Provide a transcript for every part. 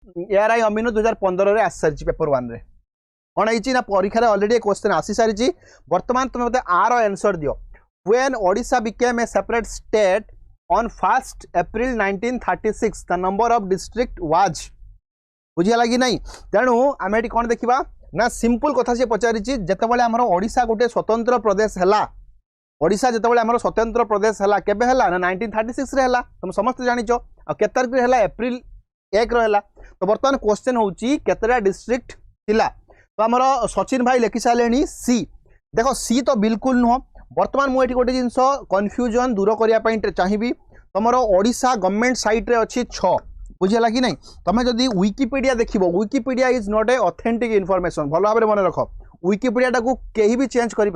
ARY amino 2015 रे आसी सारी पेपर 1 रे कौन है ना परीक्षा रे ऑलरेडी क्वेश्चन आसी सारी वर्तमान तुम मते आर आंसर दियो when Odisha became A separate state on 1 April 1936 the number of district was बुझिया लगी नहीं तेणु आम ये कौन देखा ना सिंपल कथा सी पचारि जितेबाला आमर ओडिशा गोटे स्वतंत्र प्रदेश है ओडिशा जितेबाला आमर स्वतंत्र प्रदेश है केबे है ना 1936 रे है तुम समस्त जानिच आ केते तारिख रे है एप्रिल 1 रो तो बर्तमान क्वेश्चन होची केतरा डिस्ट्रिक्ट थिला तो आमर सचिन भाई लिखि सारे सी देखो सी तो बिल्कुल नुह बर्तमान मुझे गोटे जिनस कन्फ्यूजन दूर करने चाहिए तुम ओडिशा गवर्नमेंट साइट रे अच्छी 6 बुझेगा कि नहीं तुम जदि विकिपीडिया देख Wikipedia is not a authentic information भल भाव मन रख विकिपीडिया टाक कहीं भी चेंज करें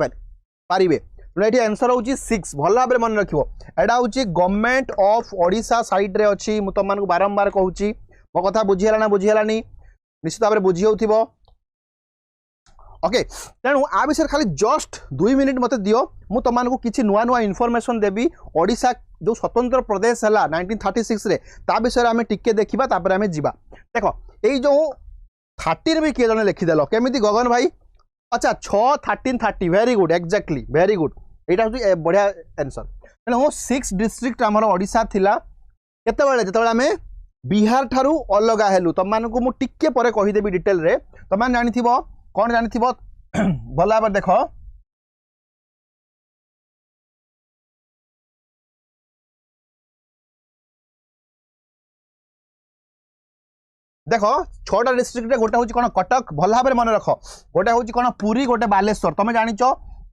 ये आंसर हूँ 6 भल भाव मन रख एटा हूँ गवर्नमेंट ऑफ ओडिशा साइट रे अच्छी मुझे तुमको बारंबार कहूँ मो कथा बुझीगला ना बुझीगलानी निश्चित भाव में बुझी हो ओके तेणु आ विषय खाली जस्ट 2 मिनिट मत दियो मु तुमको किसी नुआ नुआ इनफॉरमेशन देवी ओडिशा जो स्वतंत्र प्रदेश है 1936 रे ता विषय आम टिके देखा तापर आम जा देख ये जो 13 भी किए जन लिखिदेल केमी गगन भाई अच्छा 6 13 30 very good exactly very good यहाँ हूँ बढ़िया आंसर तेणु 6 डिस्ट्रिक्ट आम ओडिशा थिला केतबेले जितेबाला आम बिहार ठारू अलग हेलु तुमको मु टिके परे कहीदेवी डिटेल रे तुम जानी कौन जानी भल भाव देख देख 6टा डिस्ट्रिक्ट गोटे हूँ कौन कटक भल भाव मन रख गोटे हूँ कौन पुरी गोटे बालेश्वर तुम जानिच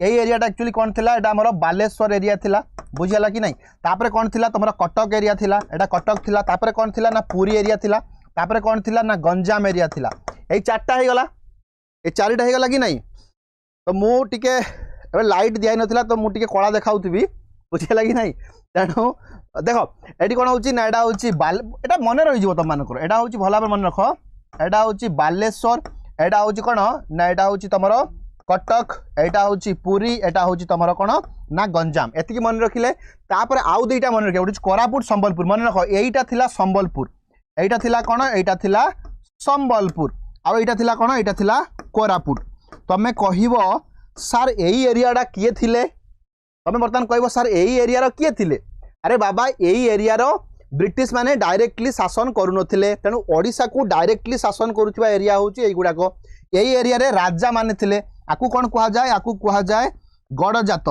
यही एरियाटा एक्चुअली कौन थिला एटा हमर बालेश्वर एरिया थिला बुझिला कि नहीं तापर कौन थिला तुमरा कटक एरिया थिला एटा कटक थिला तापर कौन थिला ना पुरी एरिया थिला तापर कौन थिला ना गंजाम एरिया थिला यही 4टा हो गला ये 4टा हो गला कि नहीं तो मु टिके एबे लाइट दिया नथिला तो मु टिके कला देखाउथबी बुझिला कि नहीं तेणु देख एटी कौन हूँ ना एटा हूँ एटा मन रही तुम मानकर एटा हूँ भल भाव मन रख एटा हूँ बालेश्वर एटा हूँ कौन ना एटा हूँ तुमर कटक एटा हूँ पुरी एटा हूँ तुमर कौन ना गंजाम एतिकी मन रखिले तापर आउ दुईटा मन रखिए गोटे कोरापुट संबलपुर मन रख यहीटा थिला संबलपुर एटा थिला कौन एटा थिला संबलपुर आउ एटा थिला कौन एटा थिला कोरापुट तमे कहिबो सर एई एरियाटा किए थिले तमे बर्तमान कहबो सर एई एरिया रो किए थिले अरे बाबा एई एरिया रो ब्रिटिश माने डायरेक्टली शासन करू नथिले तेणु ओडिशा को डायरेक्टली शासन करूथिबा एरिया होची एई गुडा को एई एरिया रे राजा माने थिले आकु कौन कहा जाए आकु कहा जाए गड़जात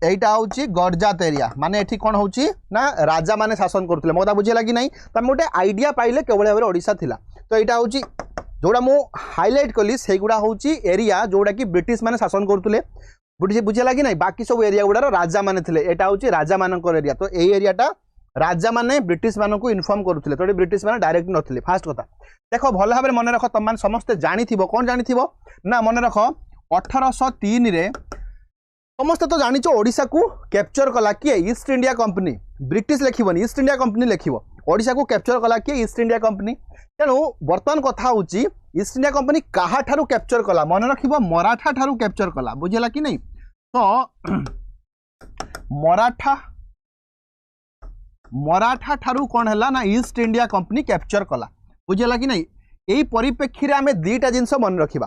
एटा हूँ गड़जात एरिया माने एठी कौन हूँ ना राजा माने शासन करते मोटा बुझे लगी नहीं तुम गोटे आइडिया पाइले केवल भाव ओडिशा थिला तो यहाँ हूँ जोड़ा मु हाइलाइट कली से गुड़ा हूँ एरिया जोड़ा कि ब्रिटिश माने शासन करते बुझे लगी नहीं बाकी सब एरिया गुड़ार राजा माने थिले एटा हूँ राजा मानकर एरिया तो यही एरियाटा राजा माने ब्रिटिश मानक इनफॉर्म करुले तो ब्रिटिश माने डायरेक्ट नथिले फास्ट कथा देख भल भाव मन रख तुम समस्ते जानी कौन जानी ना मन रख 1803 रे समस्ते तो जानिच ओडिशा को कैप्चर कला किए ईस्ट इंडिया कंपनी ब्रिटिश लिखबनी ईस्ट इंडिया कंपनी लिखिब ओडिशा को कैप्चर कला किए ईस्ट इंडिया कंपनी तेणु बर्तमान कथा हूँ ईस्ट इंडिया कंपनी क्या ठारू कैप्चर कला मन रखिब मराठा ठारू कैप्चर कला बुझेगा कि नहीं तो मराठा ठारू कौन है ना ईस्ट इंडिया कंपनी कैप्चर कला बुझेगा कि नहीं यही परिप्रेक्षी में आम 2टा जिनस मन रखा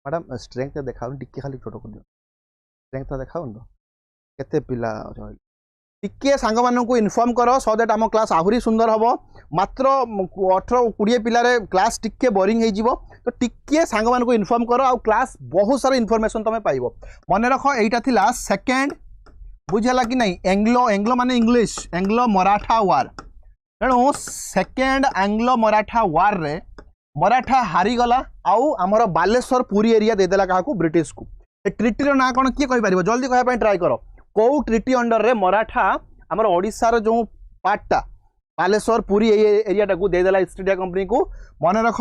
मैडम स्ट्रेंथ देखा टिके खाली छोट कर स्ट्रेंथ देखा केते पिला टिके सांग मानू इनफॉर्म करो सो दैट आम क्लास आहरी सुंदर हम मात्र 18-20 पिलारे क्लास टिके बोरिंग हो तो टिके सांग मानू इनफॉर्म करो आ क्लास बहुत सारा इनफॉरमेशन तुम पाइब मन रख एटा थिला सेकेंड बुझेगा कि नहीं एंग्लो एंग्लो माने इंग्लिश एंग्लो मराठा वार तेणु सेकेंड एंग्लो मराठा वार रे मराठा हारीगला आउ आमर बालेश्वर पुरी एरिया देदेला क्या ब्रिटिश को ट्रिटी ना कौन किए कहीपर जल्दी कहवाई ट्राए कर कौ ट्रिटी अंडर रे मराठा आमर ओडिशार जो पार्टा बालेश्वर पुरी एरिया को देदेला ईस्ट इंडिया कंपनी को मन रख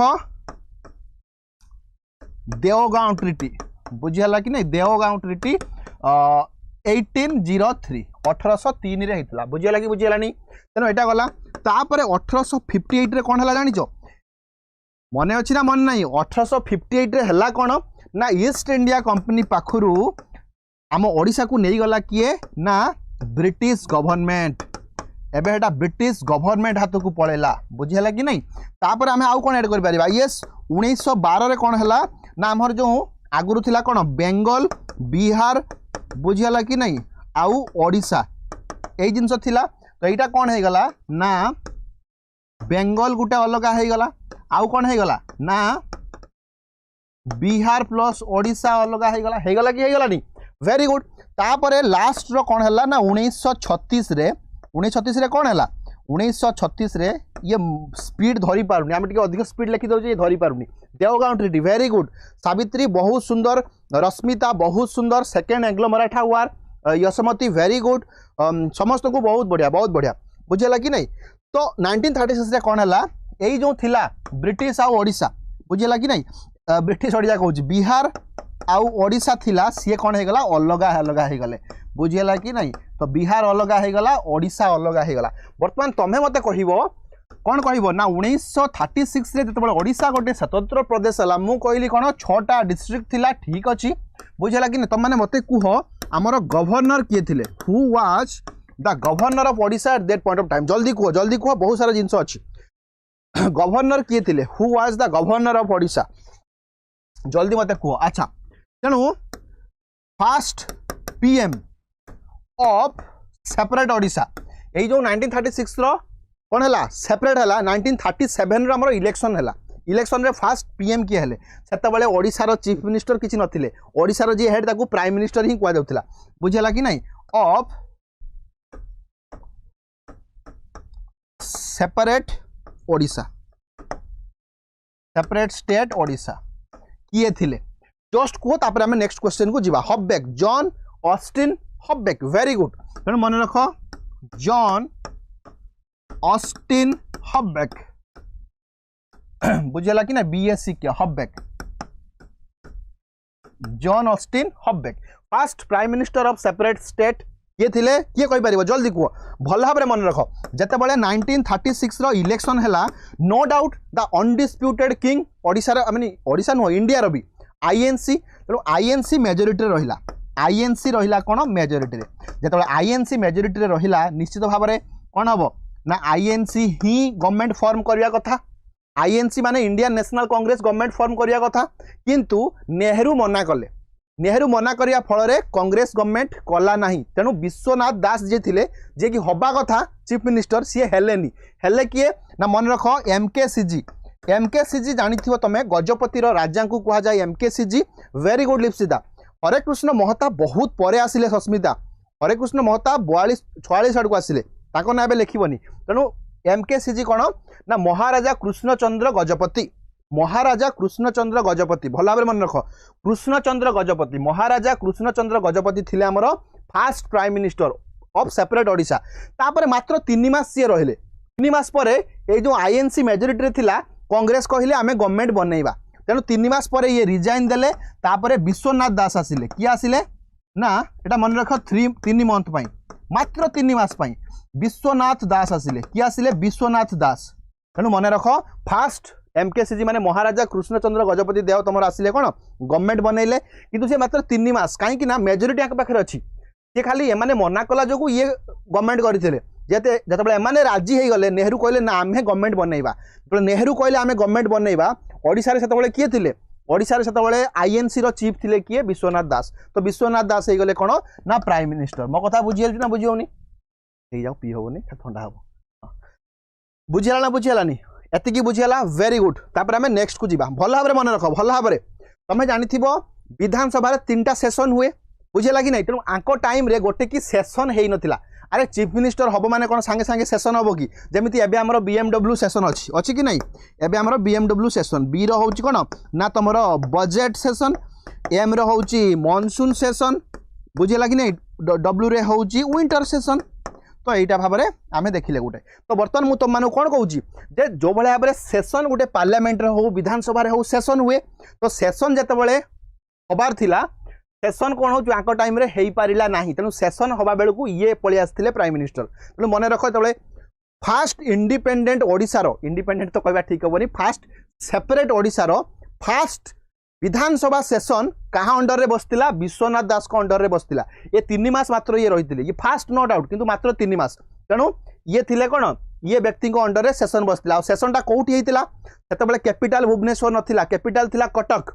देवगांव ट्रिटी बुझेगा कि नहीं देवगांव ट्रिटी 1803 1803 रे होता बुझेगा कि बुझेगानी तेना यहाँ गला तापर 1858 रे कौन है जानिच मन अच्छी ना मन नहीं 1858 रे हला कौन ना ईस्ट इंडिया कंपनी पाखु आम ओडिशा को नहीं गला किए ना ब्रिटिश गवर्नमेंट एबे हेटा ब्रिटिश गवर्नमेंट हाथ को पळेला बुझिला कि नहीं तापर आमे आउ कोन ऐड कर परिबा यस 1912 रे कोन हला ना हमर जो आगुरु थिला कोन बेंगल बिहार बुझिला कि नहीं आउ ओडिशा ए जिंस थिला तो एटा कोन हे गला ना बेंगल गुटे अलगा हे गला आउ कोन हे गला ना बिहार प्लस ओडिशा अलगा हे गला कि हे गला नी वेरी गुड तापरे लास्ट रो कोन हला ना 1936 रे 1936 रे कोन हला 1936 रे ये स्पीड धरी पारुनी आम टिके अधिक स्पीड लिखि दउजे धरी पारुनी Devgaon treaty very good Savitri बहुत सुंदर रश्मिता बहुत सुंदर second Anglo Maratha war Yashmati very good समस्त को बहुत बढ़िया बुझेला कि नहीं तो 1936 रे कोन हला एई जो थिला ब्रिटिश आ ओडिशा बुझेला कि नहीं ब्रिटिश ओडिशा कहूँ बिहार आउ ओडिशा थिला सी कौन हो गला अलगा अलगा हो गले बुझेला कि नहीं तो बिहार अलगा हो गला ओडिशा अलगा हो गला बर्तमान तमें मते कहबो कौन कहबो ना 1936 रे जतबे ओडिशा गोटे स्वतंत्र प्रदेश हला मु कहली कोन 6टा डिस्ट्रिक्ट थिला ठीक अछि बुझेला कि नहीं तुम माने मते कुह हमर गवर्नर किए थिले who was the governor of Odisha at that point of time जल्दी कुह बहुत सारा जिंस अछि गवर्नर किए थिले who was the governor of Odisha जल्दी मत कह अच्छा तेणु fast PM of separate Odisha यही जो 1936 रो कौन है सेपरेट है 1937 रो इलेक्शन है इलेक्शन रे फास्ट पीएम किए हेले सेतबेले ओडिशा चीफ मिनिस्टर किसी नथिले ओडिशा जी हेड ताकू प्राइम मिनिस्टर ही कह जाउथिला बुझेला कि नहीं of separate Odisha separate state Odisha किए थिले जस्ट कहो तापर हमें नेक्स्ट क्वेश्चन को जीवा हॉबबैक जॉन ऑस्टिन हॉबबैक वेरी गुड तेणु मन रख जॉन ऑस्टिन हॉबबैक बुझेला कि ना बीएससी क्या हॉबबैक जॉन ऑस्टिन हॉबबैक first prime minister of separate state किए थिले किए कहि परिबो जल्दी कह भल भाव मन रख जते बळे 1936 रो इलेक्शन हैला no doubt the undisputed king Odisha रो माने ओडिशा नो इंडिया रो भी आईएनसी तेणु आईएनसी मेजोरिटी रहिला आईएनसी रहिला कोन मेजोरिटी रे जते आईएनसी मेजोरिटी रे रहिला निश्चित भाव रे कोन हबो ना आईएनसी ही गवर्नमेंट फॉर्म करिया कथा आईएनसी माने Indian National Congress government form करिया कथा किंतु नेहरू मना कले नेहरू मना करिया फल रे कांग्रेस गवर्नमेंट कला नहीं तेणु विश्वनाथ दास जे थिले जे कि हबा कथा चीफ मिनिस्टर सी हेलेनी हेले किए ना मन रख एमकेसीजी जानिथिबो तमे गजपति रो राजा को कहा जाय एमकेसीजी वेरी गुड लिप्सिता हरे कृष्ण महता बहुत परे आसिले सस्मिता हरे कृष्ण महता 42-46 आड़ को आसिले ताको ना एबे लिखिबनी तेणु एमकेसीजी कोन ना महाराजा कृष्णचंद्र गजपति महाराजा कृष्णचंद्र गजपति भल भाव मन रख कृष्णचंद्र गजपति महाराजा कृष्णचंद्र गजपति थिले हमर fast prime minister of separate Odisha तापर मात्र 3 मास सी रहिले 3 मास पर ए जो आईएनसी मेजोरिटी रे थिला कांग्रेस कहले आमे गवर्नमेंट बनैबा तेणु 3 मास पर ये रिजाइन देले तापर विश्वनाथ दास आसिले कि आसिले ना एटा मन रख 3 मंथ पई मात्र 3 मास पई विश्वनाथ दास आसिले कि आसिले विश्वनाथ दास तेणु मन रख फास्ट एमकेसीजी माने महाराजा कृष्णचंद्र गजपति देव तुम आसिले कौन गवर्नमेंट बनइले किंतु से मात्र 3 मास कहीं ना मेजोरिटी आंक पाखे अच्छी सी खाली एमाने मना कला जो ये गवर्नमेंट करते जिते एमाने राजी हो गले नेहरू कहले ना आमे गवर्नमेंट बनइबा तो नेहरू कहले आमे गवर्नमेंट बनइबा ओडिशा रे सेतबेले किए थिले ओडिशा रे सेतबेले आईएनसी रो चीफ थिले किए विश्वनाथ दास तो विश्वनाथ दास हो गले कौन ना प्राइम मिनिस्टर मो कथा बुझियल ना बुझियोनी हे जाऊ पी होनी ठंडा हो बुझियाला ना बुझियालानी एतिकी बुझीगला वेरी गुड तापर आमे नेक्स्ट को जीवा भल भाव मन रख भल भाव तुम जानी विधानसभा 3टा सेशन हुए बुझेगा कि नहीं तेणु आंको टाइम रे गोटे कि सेशन हो नथिला अरे चीफ मिनिस्टर हम माने कौन सांगे सांगे सेशन हम कि जमीती एबे हमर बीएमडब्ल्यू सेशन अच्छी कि नहीं एबे हमर बीएमडब्ल्यू सेशन बी रो होची कोन ना तुमर बजेट सेशन एम रो होची मॉनसून सेशन बुझेगा कि नहीं डब्ल्यू रे होची विंटर सेशन तो यहाँ भाव में आम देखिले गोटे तो बर्तमान मुझे तुम मानक कौन कहूँ जे जो भाव में सेशन गोटे पार्लियामेंट हो विधानसभा हो सेशन हुए तो सेशन जितेबाला हबार थिला सेशन कौन हो आंक टाइम हो पारा ना तेणु सेशन हवा बेलू ये पलि आसते प्राइम मिनिस्टर तेणु मन रख जो फास्ट इंडिपेंडेंट ओडिशार इंडिपेंडेंट तो कहवा ठीक हेनी फास्ट सेपरेट ओडिशार फास्ट विधानसभा सेशन कहाँ अंडर रे बसतिला विश्वनाथ दास को अंडर रे बसतिला ये 3 मास मात्र ये रही ये फास्ट नो डाउट किंतु मात्र 3 मास तेणु ये थिले कोन ये व्यक्ति को अंडर रे सेशन बसला सेशन टा कोठी हेतिला सेतबेले कैपिटल भुवनेश्वर नथिला कैपिटल थिला कटक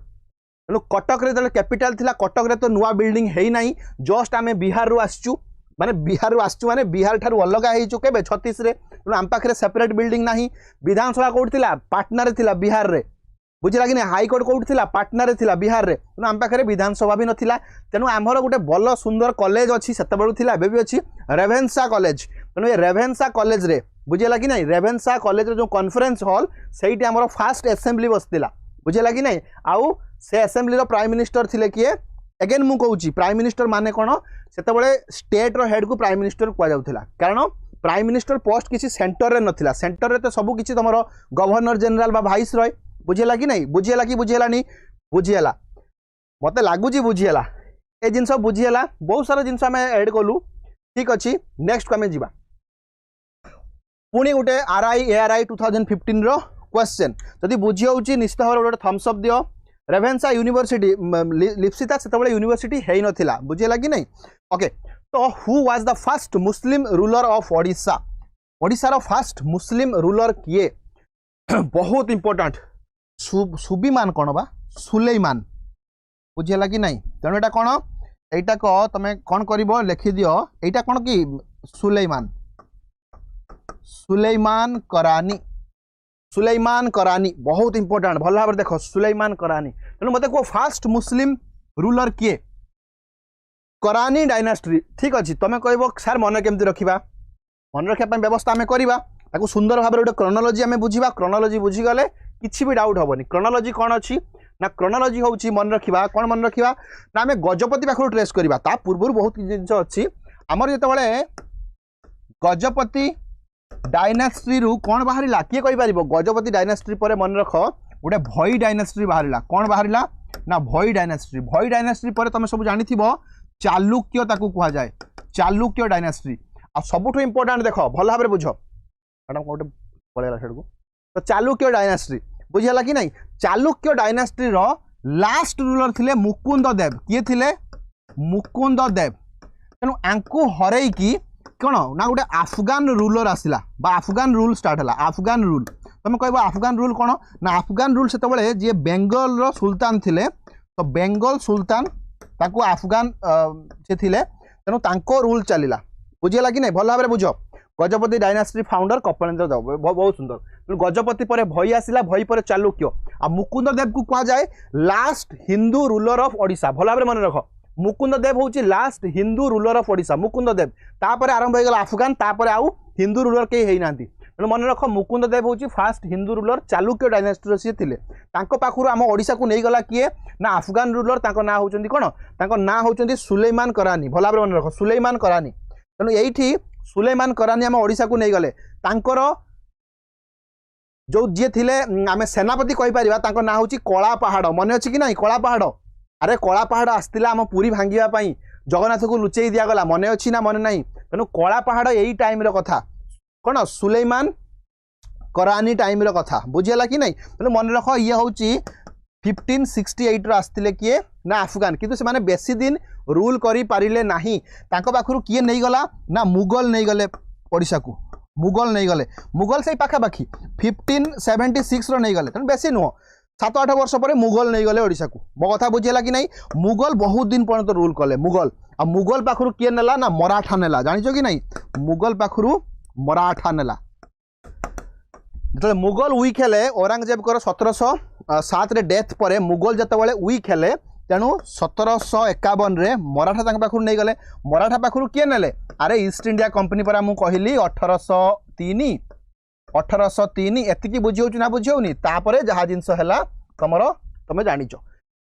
तेणु कटक रे कैपिटल थिला कटक रे तो नुआ बिल्डिंग हेई नाही जस्ट आमे बिहार रु आसचु माने बिहार रु आसचु माने बिहार ठारू अलगा हेइचु केबे 36 रे तेणु आम पाखरे सेपरेट बिल्डिंग नाही विधानसभा कोठी थिला पाटना रे थिला बिहार रे बुझिला कि हाईकोर्ट कोठी थिला पाटना रे थिला बिहार रे तेणु आम पाखरे विधानसभा भी नथिला तेणु आमर गोटे बल सुंदर कॉलेज अच्छी सेतबेलु थिला एबे भी अच्छी रेभेन्सा कॉलेज तेणु ये रेभेन्सा कॉलेज रे बुझेगा कि नहीं रेभेन्सा कॉलेज जो कॉन्फ्रेंस हॉल सहीटी आमर फास्ट असेंबली बसला बुझेगा कि नहीं आउ से असेंबली रो प्राइम मिनिस्टर थिले किए अगेन मु कहूँ प्राइम मिनिस्टर माने कौन से स्टेट रो हेड को प्राइम मिनिस्टर कहुला कारण प्राइम मिनिस्टर पोस्ट किसी सेंटर रे नथिला सेंटर रे तो सब किसी तुम गवर्नर जनरल बा वाइस रॉय बुझेगा कि नहीं बुझेगा कि बुझेलानी बुझेला मत लगुच बुझेला ए जिनस बुझेला बहुत सारा जिनस आम एड कलु ठीक अच्छे नेक्स्ट को आम जा पुणी गोटे ARI 2015 रो क्वेश्चन जदि बुझी होची निश्चित भाव गोटे थम्स अप दियो रेभेन्सा यूनिवर्सिटी लिप्सिता से यूनिवर्सिटी है नथिला बुझेला कि नहीं ओके तो who was the first Muslim ruler of Odisha Odisha रो फर्स्ट मुस्लिम रूलर किए बहुत इंपोर्टेंट सुबीमान कौन बा सुलेमान बुझेला कि नहीं तेणु एटा कौन एटा को तमे कौन करिवो लिखि दियो एटा कौन कि सुलेमान करानी बहुत इंपोर्टेंट भल भाव देख सुलेमान करानी तेणु मत कह फास्ट मुस्लिम रूलर किए करानी डायनास्टी ठीक अच्छे तुम कह सार मन केमती रखा मन रखा व्यवस्था आम करवा सुंदर भाव गोटे क्रोनोलॉजी आम बुझा क्रोनोलॉजी बुझीगले किसी भी डाउट हेनी क्रोनोलॉजी कौन अच्छी ना क्रोनोलॉजी हूँ मन रखा कौन मन रखा ना आम गजपति पाखु ट्रेस करवा ता पूर्व बहुत जिन अच्छी आमर जो गजपति डायनास्टी रु कौन बाहर किए कहीपर गजपति डायनास्टी पर मन रख गोटे भई डायनास्टी बाहर कौन बाहर ना भई डायनास्टी पर तुम सब जानी चालुक्य ताकू कह जाए चालुक्य डायनास्टी आ सबुठ इंपोर्टेंट देख भल भाव बुझ मैडम गोटे पलैला को तो चालुक्य डायनास्टी बुझेगा कि नहीं चालुक्य डायनास्टी रो लास्ट रूलर थिले मुकुंद देव किए थिले मुकुंद देव तेणु आंकु हरई की कौन ना गोटे अफगान रूलर आसला अफगान रूल स्टार्ट है अफगान रूल तुम कह अफगान रूल कौन ना अफगान रूल से जी बेंगल रो सुल्तान थिले तो बेंगल सुल्तान ताकू अफगान से थिले तेणु तांको रूल चलला बुझेगा कि नहीं भल भाव बुझ गजपति डायनास्टी फाउंडर कपिलेन्द्र देव बहुत सुंदर गजपति पर भई आसला भई पर चालुक्य आ मुकुंद देव को कह जाए last Hindu ruler of Odisha भल भाव मन रख मुकुंद देव हूँ last Hindu ruler of Odisha Mukunda Dev तापर आरंभ हो गला अफगान तापर आउ हिंदू रूलर कहीं ना तेणु मन रख मुकुंद देव हूँ first Hindu ruler Chalukya dynasty सी थे पाखु आम ओडिशा को नहीं गला किए ना अफगान रूलर ना होती कौन ना होती सुलेमान करानी भल भाव मन रख सुलेमान करानी तेणु ये सुलेमान करानी आम ओडिशा को नहीं गले तांकर जो जी थे आम सेनापति कहीपर ना हूँ कला पहाड़ मन अच्छी कि ना कला पहाड़ अरे कला पहाड़ आसला आम पुरी भांगापी जगन्नाथ को लुचई दिगला मन अच्छी ना मन ना तेणु कला पहाड़ यही टाइम कथा कौन सुलेमान करानी टाइम कथा बुझेगा कि नहीं तेणु मन रख ये हूँ 1568 आसते किए ना अफगान किंतु से माने बेसी दिन रूल करी पारिले नाही तांको पाखरु किए नहीं गला ना मुगल नहीं गले ओडिशा को मुगल नहीं गले मुगल से पाखापाखी 1576 रो नहीं गले तेणु बेसी नुह 7-8 वर्ष पर मुगल नहीं गले ओडिशा को मो कथा बुझेगा कि नहीं मुगल बहुत दिन पर्यंत रूल कले मुगल आ मुगल पाखरु किए नेला ना मराठा नेला जानिछो कि नहीं मुगल पाखरु मराठा नेला जो मुगल वीक हेले औरंगजेब 1707 रे डेथ पर मुगल जितेबाला वीक हेले तेणु 1751 रे मराठा तांक पाखरु नहीं गले मराठा पाखरु किए नेले अरे ईस्ट इंडिया कंपनी पर मु कहली 1803 एतिकी बुझी होची ना बुझी होनी तापरे जहा जिंस हैला तमरो तमे जानिचो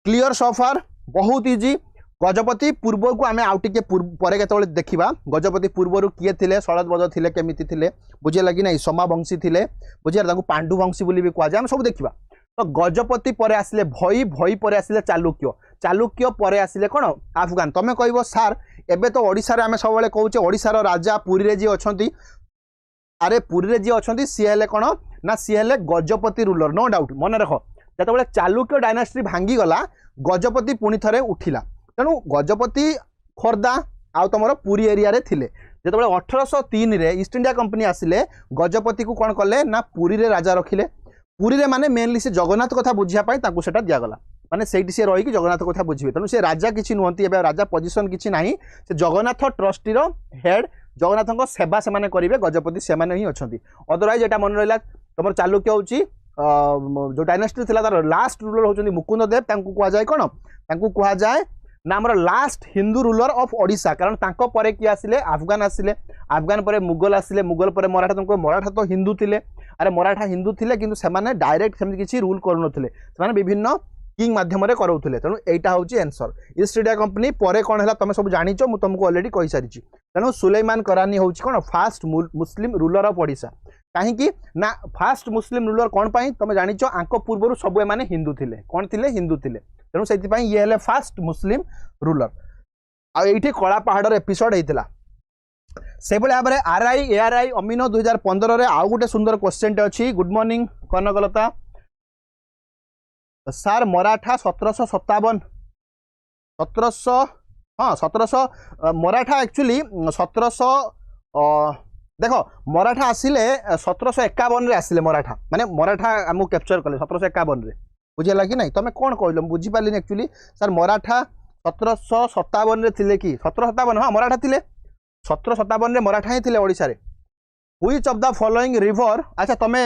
क्लियर सोफार बहुत इजी गजपति पूर्व को आम आउ टे पर देखा गजपति पूर्वर किए थे शरद थे केमिति थे बुझेगा कि नहीं समावंशी थे बुझे पांडुवंशी बोली भी कहुए आम सब देखा तो गजपति पर आसिले भई भई पर आसिले चालुक्य चालुक्य पर आसिले कौन अफगान तुम कह सार एबे तो ओडिशा आम सब कहचे ओडिशार राजा पुरी जी अच्छा अरे पुरी जी अच्छा सी हेले कौन ना सी हेले गजपति रूलर नो डाउट मन रख जो चालुक्य डायनास्टी भांगीगला गजपति पुणी थे उठिला तेणु गजपति खोर्धा आउ तुम पुरी एरिया रे थिले जो 1803 रे ईस्ट इंडिया कंपनी आसिले गजपति को कौन कले ना पुरी रे राजा रखिले पुरी रे माने मेनली से जगन्नाथ कथा बुझिया पाई ताकू सेटा दिया गला माने सेठी से रही कि जगन्नाथ कथा बुझिबे तेणु से राजा किछि नुहंती एबे राजा पोजीशन किछि नाही से जगन्नाथ ट्रस्टी रो हेड जगन्नाथ सेवा से माने करिवे गजपति से माने ही अछंती अदरवाइज एटा मन रहला तमर चालुक्य होची जो डायनेस्टी थिला तार लास्ट रूलर होचंदी मुकुंद देव तांकू कुआ जाय कोन तांकू कुआ जाय ना हमर last Hindu ruler of Odisha कारण तांको परे कि आसिले अफगान परे मुगल आसिले मुगल परे मराठा तुमको मराठा तो हिंदू थिले अरे मराठा हिंदू थिले किंतु से माने डायरेक्ट सेम किछि रूल करनथिले से माने विभिन्न किंग माध्यम रे करौथिले तेणु एटा होची आंसर ईस्ट इंडिया कंपनी परे कोन हला तमे सब जानिचो मु तुमको ऑलरेडी कहि सारिची तेणु सुलेमान करानी होची कोन first Muslim ruler of Odisha काहे कि ना फास्ट मुस्लिम रूलर कोन पाई तमे जानिचो आंको पूर्वरु सब माने हिंदू थिले कोन थिले हिंदू थिले तेणु सेति पाई ये हेले फास्ट मुस्लिम रूलर आ एठी कला पहाड़ एपिसोड हेतिला से भाई भाव में आरआई एआरआई अमीनो 2015 रे आउ गोटे सुंदर क्वेश्चन अच्छी गुड मॉर्निंग कनकलता सार मराठा 1757 हाँ 1700 मराठा एक्चुअली 1700 देखो मराठा आसिले 1751 रे आसिले मराठा माने मराठा आमको कैप्चर कले 1751 रे बुझेला कि नहीं तुम कौन कहल बुझी पाली एक्चुअली सर मराठा 1757 रे थिले कि 1757 हाँ मराठा थिले 1757 रे मराठा ही थिले ओडिसा रे which of the following river अच्छा तमे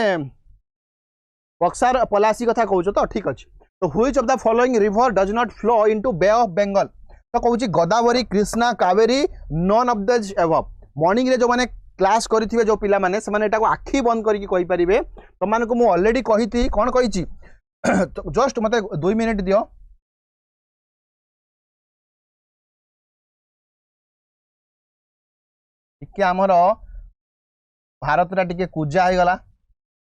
बक्सार पलासी कथा कहूछ तो ठीक अच्छे तो which of the following river does not flow into bay of Bengal तो कहूँ Godavari Krishna Kaveri none of the above morning रे जो माने क्लास करिथिबे जो पिला माने से माने एटा को आखी बंद करके कहि परिबे तो मान को मु ऑलरेडी कहिथि कोन कहिछि जस्ट मते 2 मिनिट दियो टिके हमर भारतरा टिके कुजा हे गला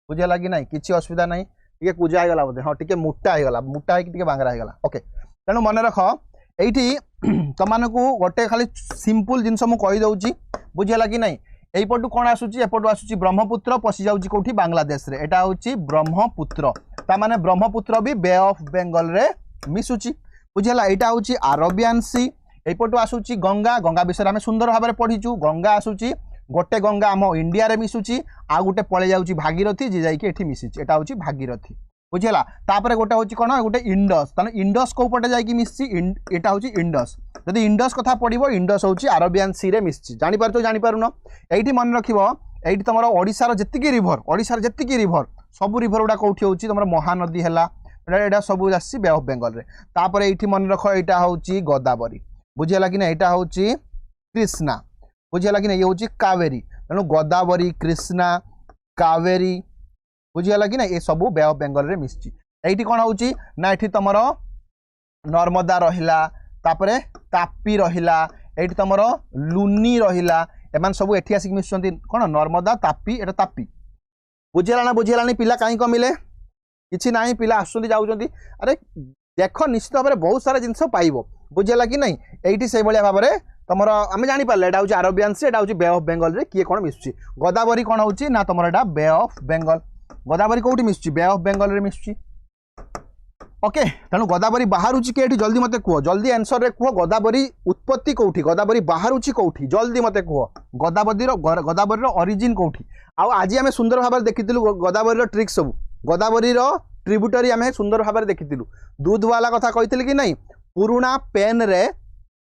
बुझेला कि नहीं किसी असुविधा नहीं टिके कुजा हे गला बोधे हाँ टिके मुट्टा हे गला मुट्टा हे टिके बांगरा हे गला ओके तेणु मन रख एठी तमानकु गोटे खाली सिंपल जिनस मु कहि दउची बुझेला कि नहीं एपटू कौन आसूची एपटू आसूची ब्रह्मपुत्र पशि जाउची कोठी बांग्लादेश रे एटा होची ब्रह्मपुत्र ता माने ब्रह्मपुत्र भी बे ऑफ बेंगल रे मिसुची बुझेला एटा होची अरबियन सी एपटू आसूची गंगा गंगा विषय आम सुंदर भाव में पढ़ीचु गंगा आसूची गोटे गंगा आम इंडिया रे मिसुची आ गोटे पळे जाउची भागीरथी जे जाइके एठी मिसिची एटा होची भागीरथी बुझेला तापरे गोटे होची कोन गोटे इंडस ताने इंडस को पटे जाइके मिसची एटा होची इंडस जदि इंडस कथा पड़िबो इंडस होची अरबियन सी रे मिसची जानि पारतो जानि पारुनो एठी मन रखिबो एठी तमरो ओडिसा रो जत्तिकी रिवर सब रिवर गुडा कोठी होची तमरो महानदी हैला एटा सब आसी बे ऑफ बेंगल रे तापरे एठी मन रखो एटा होची गोदावरी बुझेला कि ना एटा होची कृष्णा बुझेला कि ना ये होची कावेरी तेणु गोदावरी कृष्णा कावेरी बुझीगला कि ना ये सब बे ऑफ बेंगल रे मिसची एठी कोन होची ना एठी तमरो नर्मदा रहिला तापरे तापी रहिला एठी तमरो लुनी रहिला एमान सब एठी आसी मिसचंती कोन नर्मदा तापी एटा तापी बुझीगला ना पिला काई कमिले किछि नाही पिला आसुंती जाउचंती अरे देख निश्चित भाव में बहुत सारा जिनस पाइबो बुझीगला कि नहीं एठी से भलिया भाव में तमरो आमे जानि पारले एटा होची अरबियन सी एटा होची बे ऑफ बेंगल रे किए कोन मिसची गोदावरी कोन होची ना तमरो एटा बे ऑफ बेंगल गोदावरी कोठी मिसची बे ऑफ बेंगल रे मिसची ओके तेणु गोदावरी बाहरुची केठी जल्दी मते कुह जल्दी आंसर रे कुह गोदावरी उत्पत्ति कोठी गोदावरी बाहरुची कोठी जल्दी मते कुह गोदावरी रो ओरिजिन कोठी आ आज आमे सुंदर भाबरे देखितिलु गोदावरी रो ट्रिक सब गोदावरी रो ट्रिब्यूटरी आमे सुंदर भाबरे देखितिलु दूध वाला कथा कहितिल कि नहीं पुराना पेन रे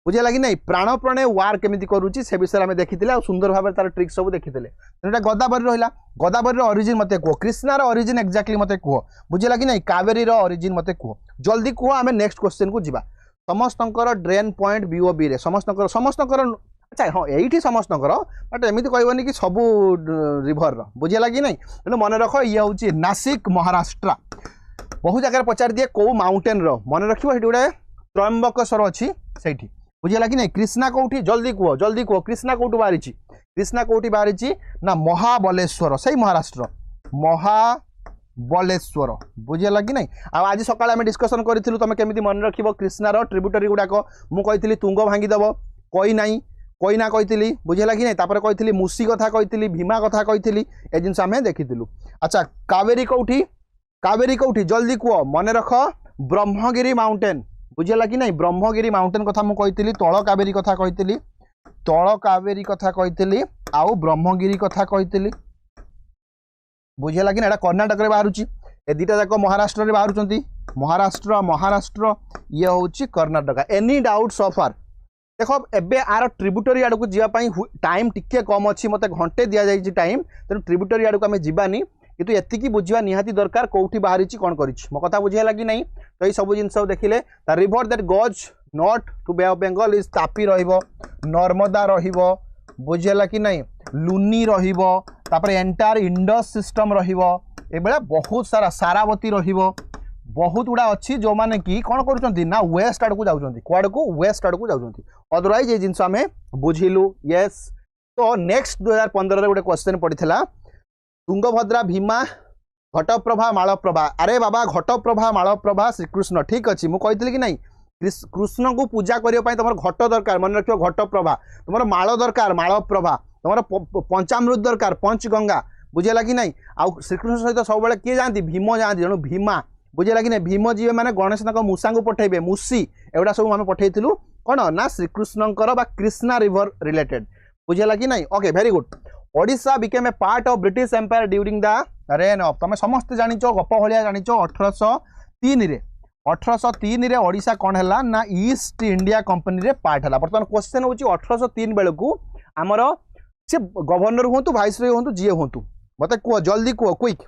बुझेला कि नहीं प्राण प्राणे वार केमिति करूची से विषय में देखितिले आ सुंदर भाबरे तार ट्रिक सब देखितिले एटा गोदावरी रहिला गोदावरी रो ओरिजिन मते कुह कृष्णा रो ओरिजिन एक्जेक्टली मते कुह बुझेला कि नहीं कावेरी रो ओरिजिन मते कुह जल्दी कुह आमे नेक्स्ट क्वेश्चन को जिबा समस्तंकर ड्रेन पॉइंट बीओबी रे समस्तंकर अच्छा हाँ यही समस्तंकर बट एमिति कहबनी कि सब रिवर रो बुझेला कि नहीं तेणु मन रख ये होची नासिक महाराष्ट्र बहु जगह पचार दिए कौ माउंटेन रो मन रखिबो हेटी गुडे त्रयंबकेश्वर अछि सेठी बुझेला कि नहीं कृष्णा कोठी जल्दी कुह कृष्णा कोठी बाहरी ना महाबलेश्वर से महाराष्ट्र महाबलेश्वर बुझेला कि नहीं आज सकाळे आमे डिस्कशन करिथिलु तमे केमिति मन रखिबो कृष्णार ट्रिब्यूटरी गुडाक मु कहिथिली तुंग भांगी दबो कोईना कहिथिली बुझेला कि नहीं तापर कहिथिली मुसी कथा कहिथिली भीमा कथा कहिथिली ए जिंस आमे देखिथिलु अच्छा कावेरी कोठी जल्दी कुह मन रख ब्रह्मगिरी माउंटेन बुझेला कि नहीं ब्रह्मगिरी माउंटेन कथा मु कहिथिली तळ कावेरी कथा कहिथिली तल कावेरी कथा कही आउ ब्रह्मगिरी कथा कही बुझेगा कि ना कर्णाटक में बाहर ए दुटा जाक महाराष्ट्र में बाहर महाराष्ट्र महाराष्ट्र ये हूँ कर्णाटक एनी डाउट सफार देख एबे आर ट्रिब्यूटरी आड़ को जावाई टाइम टिके कम अच्छी मत घंटे दि जाए टाइम तेणु ट्रिब्यूटरी आड़ को आम जावानी कितु एतिकी बुझा निहाती दरकार कौटी बाहरी कौन कर मो कथा बुझेगा कि नहीं तो ये सब जिन देखिले the river that goes not to bay of Bengal is Tapi रहिबो नर्मदा रहिबो बुझेगा कि नहीं लुनी रहिबो तापर एंटायर इंडस सिस्टम रहिबो एबेला बहुत सारा सारावती रहिबो बहुत गुड़ा अच्छी जो मैंने कि कौन कर ना वेस्ट आड़ को जाऊँच कौड़ को वेस्ट आड़ को जाऊँच अदरवाइज ये जिनस आम बुझिलु यस तो नेक्स्ट 2015 गोटे क्वेश्चन पड़ा तुंगभद्रा भीमा घटप्रभा मालप्रभा अरे बाबा घटप्रभा मालप्रभा श्रीकृष्ण ठीक अच्छे मुझे कि नहीं कृष्ण को पूजा करने तुम घट दरकार मन रख घटप्रभा तुम माल दरकार मालप्रभा तुम पंचामृत दरकार पंचगंगा बुझेगा कि नहीं आउ श्रीकृष्ण सहित सब किए जाती भीम जाती तेणु भीमा बुझेगा कि नहीं भीम जी मैंने गणेश मूषा को पठेबे मूसी एगुड़ा सब आम पठेलु कौन ना श्रीकृष्णकर कृष्णा रिवर रिलेटेड बुझेगा कि नहीं okay very good Odisha became a part of British empire during the reign of तुम समस्त जानिच गप भाया जानिच 1803 रे ओडिशा कौन है ना ईस्ट इंडिया कंपनी रे पार्ट है बर्तमान क्वेश्चन हूँ 1803 बेलू आमर से गवर्नर हूँ भाइसरय हूँ जी हूँ मत कह जल्दी कह क्विक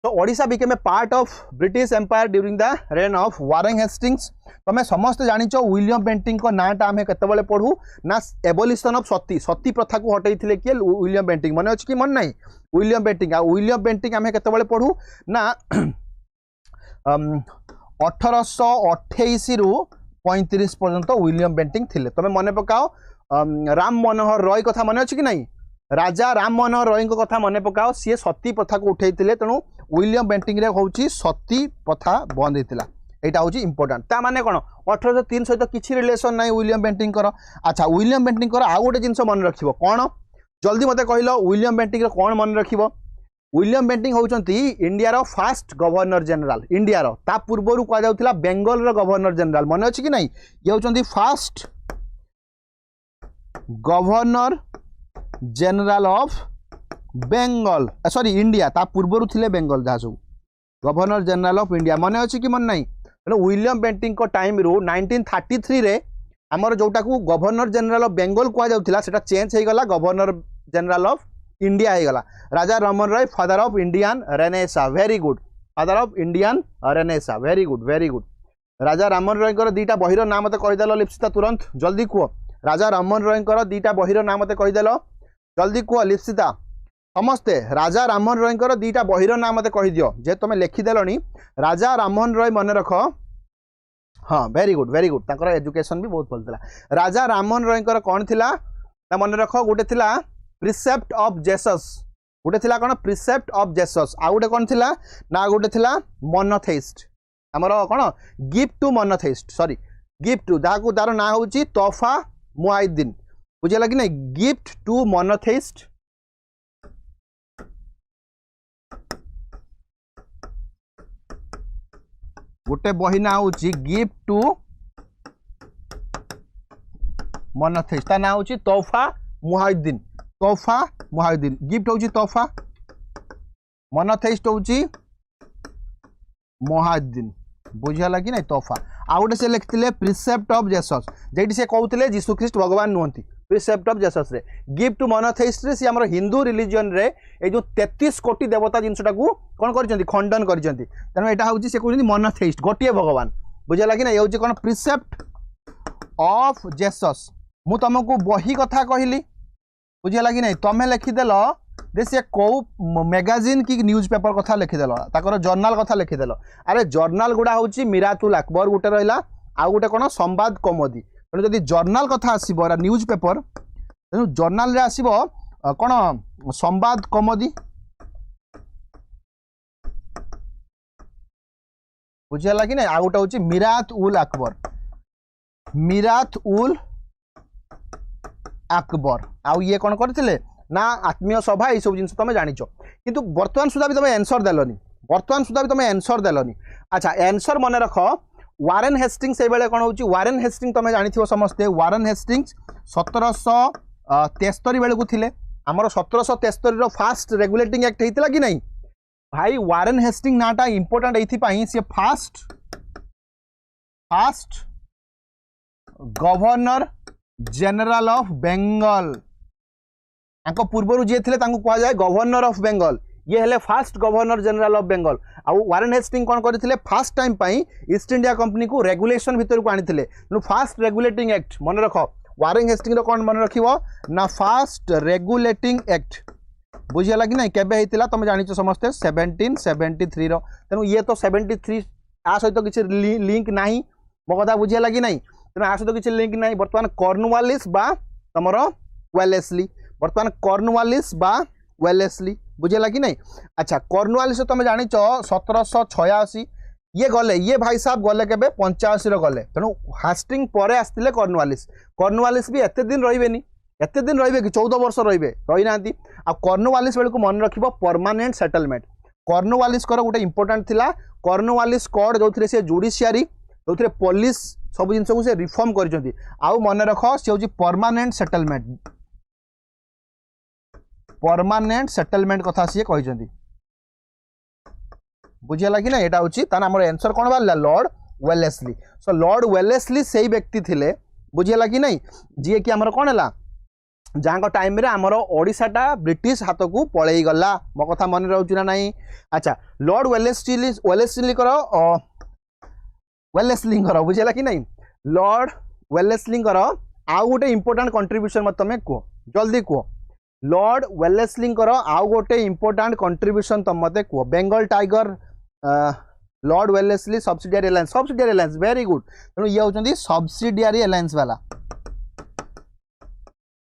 तो Odisha became a part of British empire during the reign of Warren Hastings तुम समस्त जानिच विलियम बेंटिंग को नाटा आम केतबेले पढ़ू ना एबोलिशन ऑफ सती सती प्रथा को हटई किए विलियम बेंटिंग मन अच्छी कि मन नहीं विलियम बेंटिंग आम केतबेले पढ़ू ना 1828 रु 35 पर्यंत विलियम बेंटिंग थिले तुम मन पकाओ राम मनोहर रॉय कथा मन अच्छी कि नहीं राजा राम मनोहर रॉय कथा मन पकाओ सी सती प्रथा को उठे तेणु विलियम बेंटिंग रे होची सती प्रथा बंद होता यहाँ हूँ इंपोर्टाट ता माने कौन 1803 सहित किसी रिलेसन ना विलियम बेंटिंग अच्छा विलियम बेंटिंग आउ गोटे जिन मन रख कौन जल्दी मत कहल विलियम बेंटिंग कौन मन रख विलियम बेंटिंग होती India fast governor general India ता पूर्वर कहुला बेंगल गवर्नर जनरल मन अच्छी कि नहीं ये होती fast governor general of Bengal sorry India ता पूर्वर थिले बेंगल जहाँ सब गवर्नर जनरल ऑफ इंडिया मन अच्छी कि मन नहीं तेणु विलियम बेंटिंग को टाइम रू 1933 रे आमर जोटा को गवर्नर जनरल ऑफ बेंगल कहुला से चेंज हो गला गवर्नर जनरल ऑफ इंडिया हो गला Raja Rammohan Roy father of Indian renaissance very good father of Indian renaissance very good Raja Rammohan Roy दीटा बहिर ना मत कहीदेल लिप्सिता तुरंत जल्दी कह राजा राममोहन रॉय दीटा बहिर ना मत कहीदेल जल्दी कह लिप्सिता समस्ते राजा राममोहन रॉय दीटा बहिर ना मत कहीदि जे तुम लिखिदेल राजा राममोहन रॉय मन रख हाँ वेरी गुड एजुकेशन भी बहुत भल था राजा राममोहन रॉय कौन थिला ना मन रख गोटे थिला प्रिसेप्ट ऑफ जेसस गोटे थिला कौन प्रिसेप्ट ऑफ जेसस आ गोटे कौन थिला ना गोटे थिला मोनोथेइस्ट आमर कौन gift to monotheist sorry gift to जहाँ तार ना हूँ तोहफा मुआइद्दीन बुझेगा कि नहीं गिफ्ट टू मोनोथेइस्ट गोटे बही ना हूँ गिफ्ट टू मोनोथेइस्ट ता ना हूँ तोहफा मुआइद्दीन गिफ्ट हूँ तोहफा मोनोथेइस्ट हूँ मुआइद्दीन बुझेगा कि नहीं तोहफा आ गोटे से लिखते प्रिसेप्ट ऑफ जेसस जेटी से कहते जीशु ख्रीस्ट भगवान नुहति प्रिसेप्ट ऑफ जेसस रे गिफ्ट टू मोनोथेइस्ट रे सी हमर हिंदू रिलीजन रे ए जो 33 कोटी देवता जिनसटा को कोन करचंती खंडन करचंती तेणु एटा होची से कहउनी मोनोथेइस्ट गोटिए भगवान बुझेला कि ना ये होची कोन प्रिसेप्ट ऑफ जेसस मु तुमको बही कथा कहली बुझेला कि नहीं तमे लिखिदेल दे से कौ मैगजीन की न्यूज पेपर कथा लिखिदेल ताकर जर्नाल कथा लिखिदेल अरे जर्नाल गुड़ा हूँ मिरातुल अकबर गोटे रहा आउ गोटे कौन संवाद कौमुदी तेणु जदि जर्नाल कथा आसो न्यूज पेपर तेणु जर्नाल आसो कौन संवाद कौमुदी बुझेगा कि नहीं आउ गोटे हूँ मिरात उल अकबर आउ ये कौन करते ना आत्मीय सभा ये सब जिन तुम जाच किंतु वर्तमान सुधा भी तुम आंसर देलनी अच्छा आंसर मन रख वारेन हेस्टिंग्स से बेले कौन होची वारेन हेस्टिंग तुम जानिथिबो समस्ते वारेन हेस्टिंग्स 1773 बेले को थिले हमर 1773 रो फास्ट रेगुलेटिंग एक्ट हेतिला कि नहीं भाई वारेन हेस्टिंग नाटा इंपोर्टेंट एथि पई से first governor general of Bengal आंको पूर्वरु जे थिले तांको कहा जाए गवर्नर ऑफ बेंगल ये हेले first governor general of Bengal आ वारेन हेस्टिंग कौन करथिले फास्ट टाइम पई ईस्ट इंडिया कंपनी को रेगुलेशन भीतर को आनिथिले नो फास्ट रेगुलेटिंग एक्ट मन रखो वारेन हेस्टिंग रो कौन मन रखिवो ना फास्ट रेगुलेटिंग एक्ट बुझियला कि नहीं केबे हेतिला तुम जानिचो समस्ते 1773 रो तेनु ये तो 73 आ सहित किछि लिंक नाही मो कथा बुझियला कि नहीं तेनु आ सहित किछि लिंक नाही वर्तमान कॉर्नवालिस बा तमरो वेलेस्ली वर्तमान कॉर्नवालिस बा वेलेस्ली बुझेला कि नहीं अच्छा कॉर्नवालिस तुम जान 1786 ये गले ये भाई साहब गले के 85 गले तेणु हास्टिंग पर आसते कॉर्नवालिस भी एत दिन रे कि 14 वर्ष रे रही ना आ कॉर्नवालिस बेलू मन रख परमानेंट सेटलमेंट कॉर्नवालिस गोटे इंपोर्टाट थिला कॉर्नवालिस कोड जो थे जुडिशियरी जो पुलिस सब जिन को रिफॉर्म कर मन रख सी हूँ परमानेंट सेटलमेंट कथा सी कहते बुझेगा कि ना यहाँ हूँ तार आम आंसर कौन बाहर लॉर्ड वेलेस्ली सो लॉर्ड वेलेस्ली से व्यक्ति थे बुझेगा कि नहीं जी कि आमर कौन है जहाँ टाइम रे आमर ओडिशाटा ब्रिटिश हाथ को पलि गला मो कथा मन रोचे ना नहीं अच्छा लॉर्ड वेलेस्लींगर बुझेगा कि नहीं लॉर्ड वेलेस्लींगर आउ गोटे इंपोर्टाट कंट्रीब्यूशन मत तुम कह जल्दी कह लॉर्ड वेलेस्लींगर आउ गोटे इंपोर्टाट कंट्रीब्यूशन तुम मत कह Bengal tiger lord Wellesley subsidiary alliance very good तेणु ये होती सब्सिडियरी एलायंस वाला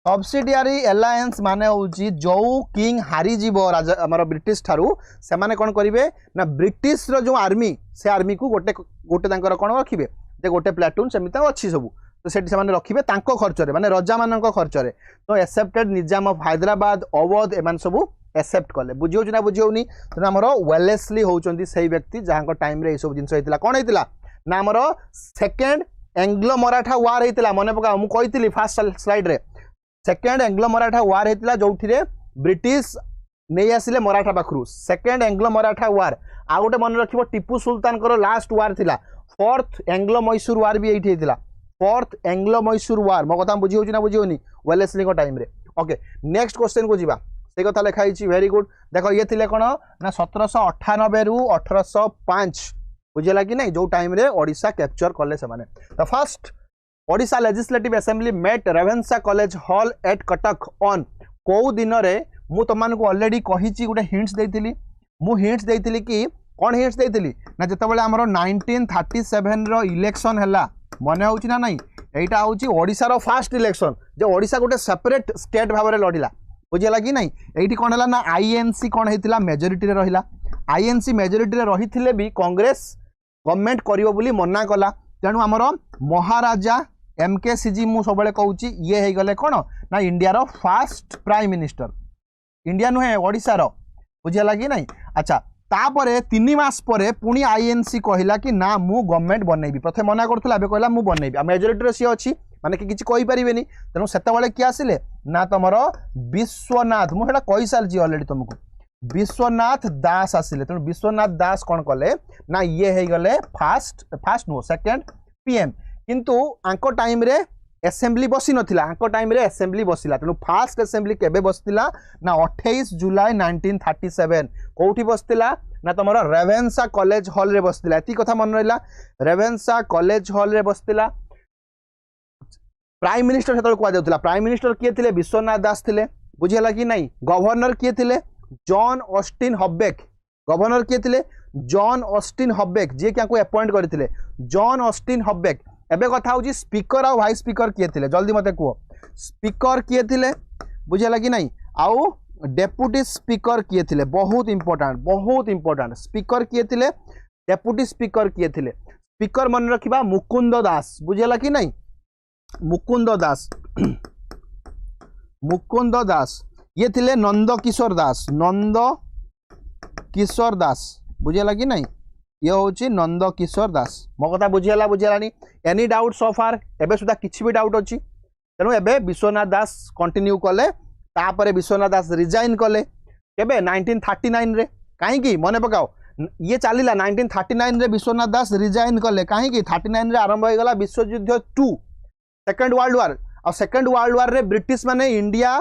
सब्सिडियरी एलायंस माने होची जो किंग हारी जीवो राजा हमर ब्रिटिश ठारू से माने कोन करिवे ना ब्रिटिश रो जो आर्मी से आर्मी को गोटे गोटे तांकर कोन रखिबे जे गोटे प्लाटून सेमिता अच्छी सब तो सेठी से रखिबे तांको खर्चरे माने रजा मानक खर्चरे तो accepted Nizam of Hyderabad Awadh एमान सब एक्सेप्ट कले बुझियो ना बुझियोनी तो हमर वेलेस्ली होचंदी सही व्यक्ति जहां टाइम रे ए सब जिंस होइतिला कोन होइतिला ना हमर सेकंड एंग्लो मराठा वार होइतिला मने पका मु कहितिली फर्स्ट स्लाइड रे सेकेंड एंग्लो मराठा वार होता जो ब्रिटिश नहीं आसिले मराठा पाखु सेकेंड एंग्लो मराठा वार आ गोटे मन रखिबो टीपू सुल्तान लास्ट वार थिला फोर्थ एंग्लो मैसूर वार भी ये होता फोर्थ एंग्लो मैसूर वार मो कथा बुझी होची ना बुझियोनी वेलेस्ली टाइम रे ओके नेक्स्ट क्वेश्चन को जीवा से कथा लिखाई वेरी गुड देखो ये थिले कोन ना 1798 रु 1805 बुझेला कि नहीं जो टाइम रे ओडिशा कैप्चर कले से माने the first Odisha legislative assembly met Ravenshaw college hall at Cuttack on कौ दिन रे मु तुमको ऑलरेडी कही गोटे हिंट्स देइथिली मु हिंट्स देइथिली कि कौन हिंट्स देइथिली ना जेतेबेले हमरो 1937 रो इलेक्शन हैला मने होची ना नहीं एटा होची ओडिशा रो फर्स्ट इलेक्शन जे ओडिशा गोटे सेपरेट स्टेट भाव रे लढिला बुझेला कि नहीं एठी कोन हैला ना आईएनसी कोन हेतिला मेजॉरिटी रे रहिला आईएनसी मेजॉरिटी रे रहिथिले भी कांग्रेस गवर्नमेंट करिवो बोली मना कला तेणु हमरो महाराजा एमकेसीजी मु सब कहूँ ये हो गले कौन ना इंडिया रो फास्ट प्राइम मिनिस्टर इंडिया नुहे ओडिशा रो बुझेगा कि नहीं अच्छा तापर 3 मास पर पुणी आईएनसी कहला कि ना मु गवर्नमेंट बनैबी प्रथम मना करथला एबे कहला मु बनैबी मेजॉरिटी रे सी अछि माने कि किछि कहि परिबेनी तेनु सेतबेले कि आसिले ना तमरो विश्वनाथ मु हेडा कहि साल जी ऑलरेडी तुमको विश्वनाथ दास आसिले तेनु विश्वनाथ दास कोन कले ना ये हो गले फास्ट नो सेकंड पीएम किंतु आंको टाइम रे असेंबली बसी नथिला आंको टाइम रे असेंबली बसिला तेनु फास्ट असेंबली केबे बसतिला ना 28 जुलाई 1937 कोठी बसतिला ना तमरो रेवेन्सा कॉलेज हॉल रे बसतिला एती कथा मन रहिला रेवेन्सा कॉलेज हॉल रे बसतिला प्राइम मिनिस्टर सेतल को जाउतिला प्राइम मिनिस्टर किए थिले विश्वनाथ दास थिले बुझेला कि नहीं गवर्नर किए थिले जॉन ऑस्टिन हॉबेक गवर्नर किए थिले जॉन ऑस्टिन हॉबेक जे क्या को अपॉइंट करथिले जॉन ऑस्टिन हॉबेक एबे कथा होची स्पीकर और वाइस स्पीकर किए थिले जल्दी मते कहो स्पीकर किए थिले बुझेला कि नहीं आउ डेप्यूटी स्पीकर किए थिले बहुत इंपोर्टेंट स्पीकर किए थिले डेप्यूटी स्पीकर किए थिले स्पीकर मन रखिबा मुकुंद दास बुझेला कि नहीं मुकुंद दास ये थिले नंद किशोर दास बुझेला कि नहीं ये हूँ नंद किशोर दास मो कथा बुझीगला बुझीगलानी एनी डाउट सो फार एबे सुधा किछि भी डाउट अछि तेणु एबे विश्वनाथ दास कंटिन्यू कले तापर विश्वनाथ दास रिजाइन कले केबे 1939 रे काहेकि मने पकाओ ये चलिला 1939 रे विश्वनाथ दास रिजाइन कले काहेकि 39 रे आरंभ हो गला विश्व युद्ध 2 सेकंड वर्ल्ड वार और सेकंड वर्ल्ड वार रे ब्रिटिश माने इंडिया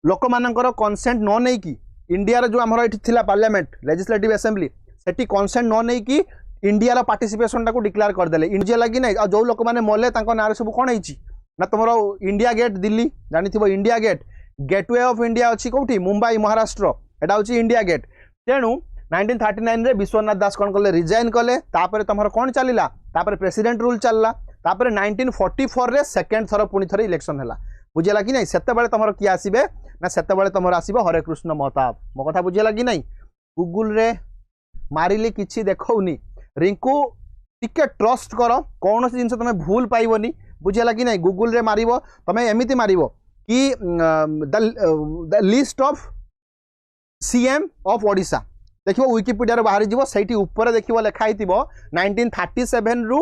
लोक मानकर कंसेंट न नै कि इंडिया रे जो हमर एठी थिला पार्लियामेंट लेजिस्लेटिव असेंबली सेठी कंसेंट न नै कि इंडिया रो पार्टिसिपेशन टाको डिक्लेयर कर देले इंडिया लागि नै जो लोक माने मले तांको नारे सब कोन हिची ना तुमरो इंडिया गेट दिल्ली जानि थिबो India gate gateway of India अछि कोठी मुंबई महाराष्ट्र एटा होची इंडिया गेट तेणु 1939 रे विश्वनाथ दास कौन कले रिजाइन कले तापर तुमर कौन चलला तापर प्रेसिडेंट रूल चलला तापर 1944 रे सेकंड थर पुनी थर इलेक्शन हला बुझेला कि नहीं सेते बेले तुमर की आसीबे ना सेते बेले तुमर आसीबो हरे कृष्ण महताब मो कथा बुझेला कि नहीं गूगल रे मारिली किछि देखौनी रिंकू टिके ट्रस्ट करो कौन सी जिनस तुम भूल पाइबनी बुझेला कि नहीं गूगल रे मारिबो तमे एमिति मारिबो कि the list of CM of Odisha देखो विकिपीडिया बाहरी जीवो सेठी ऊपर देखिबो लेखा हितिबो 1937 रु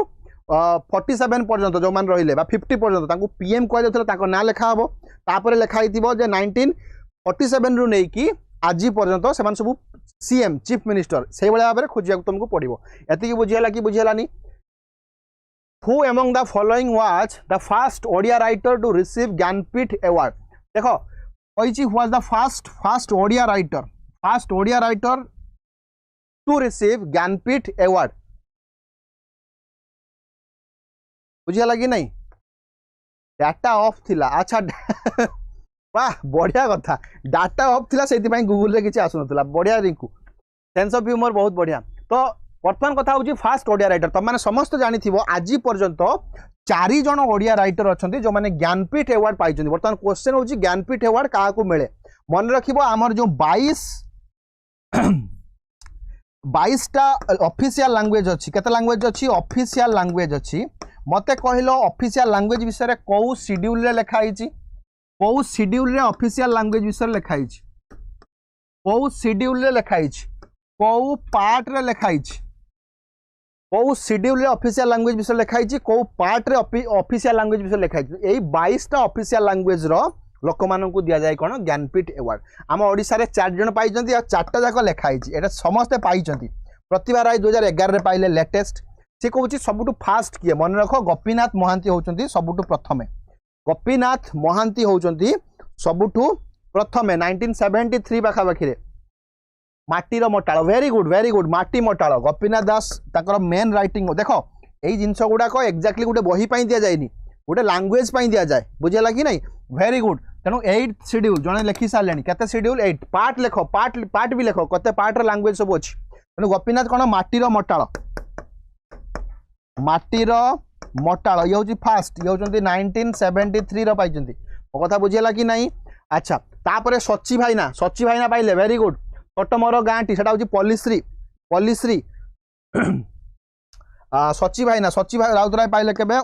47 पर्यंत जो मान रहिले बा 50 पर्यंत तांको पीएम कह देथले ताको ना लेखा हबो तापर लेखा हितिबो जे 1947 रु नै कि आजी पर्यंत सेमान सब सीएम चीफ मिनिस्टर से बळे भाबरे खोजिया तुमको पड़िबो एति कि बुझियला कि बुझियलानी Who among the following was the first Odia writer to receive Gyanpith Award? देखो who was the first Odia writer to receive Gyanpith Award? बुझिया लगी नहीं डाटा ऑफ थिला अच्छा वाह बढ़िया कथा डाटा ऑफ थिला सेति पई गूगल रे किछि आसु नथला बढ़िया रिंकू सेंस ऑफ ह्यूमर बहुत बढ़िया तो वर्तमान कथा हूँ फास्ट ओडिया राइटर तुम मैंने समस्त जानी आज पर्यंत 4 जन ओडिया राइटर अच्छा जो मैंने ज्ञानपीठ अवार्ड पाई बर्तमान क्वेश्चन हूँ ज्ञानपीठ अवार्ड क्या मिले मन रखिबो आमर जो 22टा ऑफिशियल लैंग्वेज अच्छी केते लैंग्वेज अच्छी ऑफिशियल लैंग्वेज अच्छी मते कहलो ऑफिशियल लैंग्वेज विषय को शेड्यूल रे लिखाई को शेड्यूल रे ऑफिशियल लैंग्वेज विषय लिखाई को शेड्यूल रे लिखाई को पार्ट रे लिखाई को शेड्यूल रे ऑफिशियल लैंग्वेज विषय लिखाई को पार्ट रे ऑफिशियल लैंग्वेज विषय लिखाई एई 22टा ऑफिशियल लैंग्वेज रो लोक मानकु दिया जाय कोन ज्ञानपीठ अवार्ड आम ओडिसा रे 4 जन पाइचंती आ 4टा जाक लिखाई एटा समस्त पाइचंती प्रतिभा राय 2011 रे पाइले लेटेस्ट से कहूँ सबुठु फास्ट किए मन रख गोपीनाथ महांती होचंती सबुठु प्रथमे गोपीनाथ महांती होचंती सबुठु प्रथमे 1973 पाखापाखि रे माटीर मटाळ वेरी गुड माटी मटाळ गोपीनाथ दास ताकर मेन राइटिंग देखो यही जिनस गुड़ाक एक्जाक्टली गोटे बही पाई दिया जाए गोटे लैंग्वेज पाई दिया जाए बुझेला कि नहीं वेरी गुड तेणु 8 शेड्यूल जड़े लिखि सारे केते शेड्यूल 8 पार्ट लेख पार्ट भी लेख कते पार्ट रो लैंग्वेज सब अच्छी तेणु गोपीनाथ कौन माटीर मटाळ ये हूँ फास्ट ये हूँ 1973 रो पाइचंती मो कथा बुझेला कि नहीं अच्छा तापर सची भाईना पाइले वेरी गुड छोट मोर गाँटी से पल्लीश्री सची भाई राउतराय पाइले केबे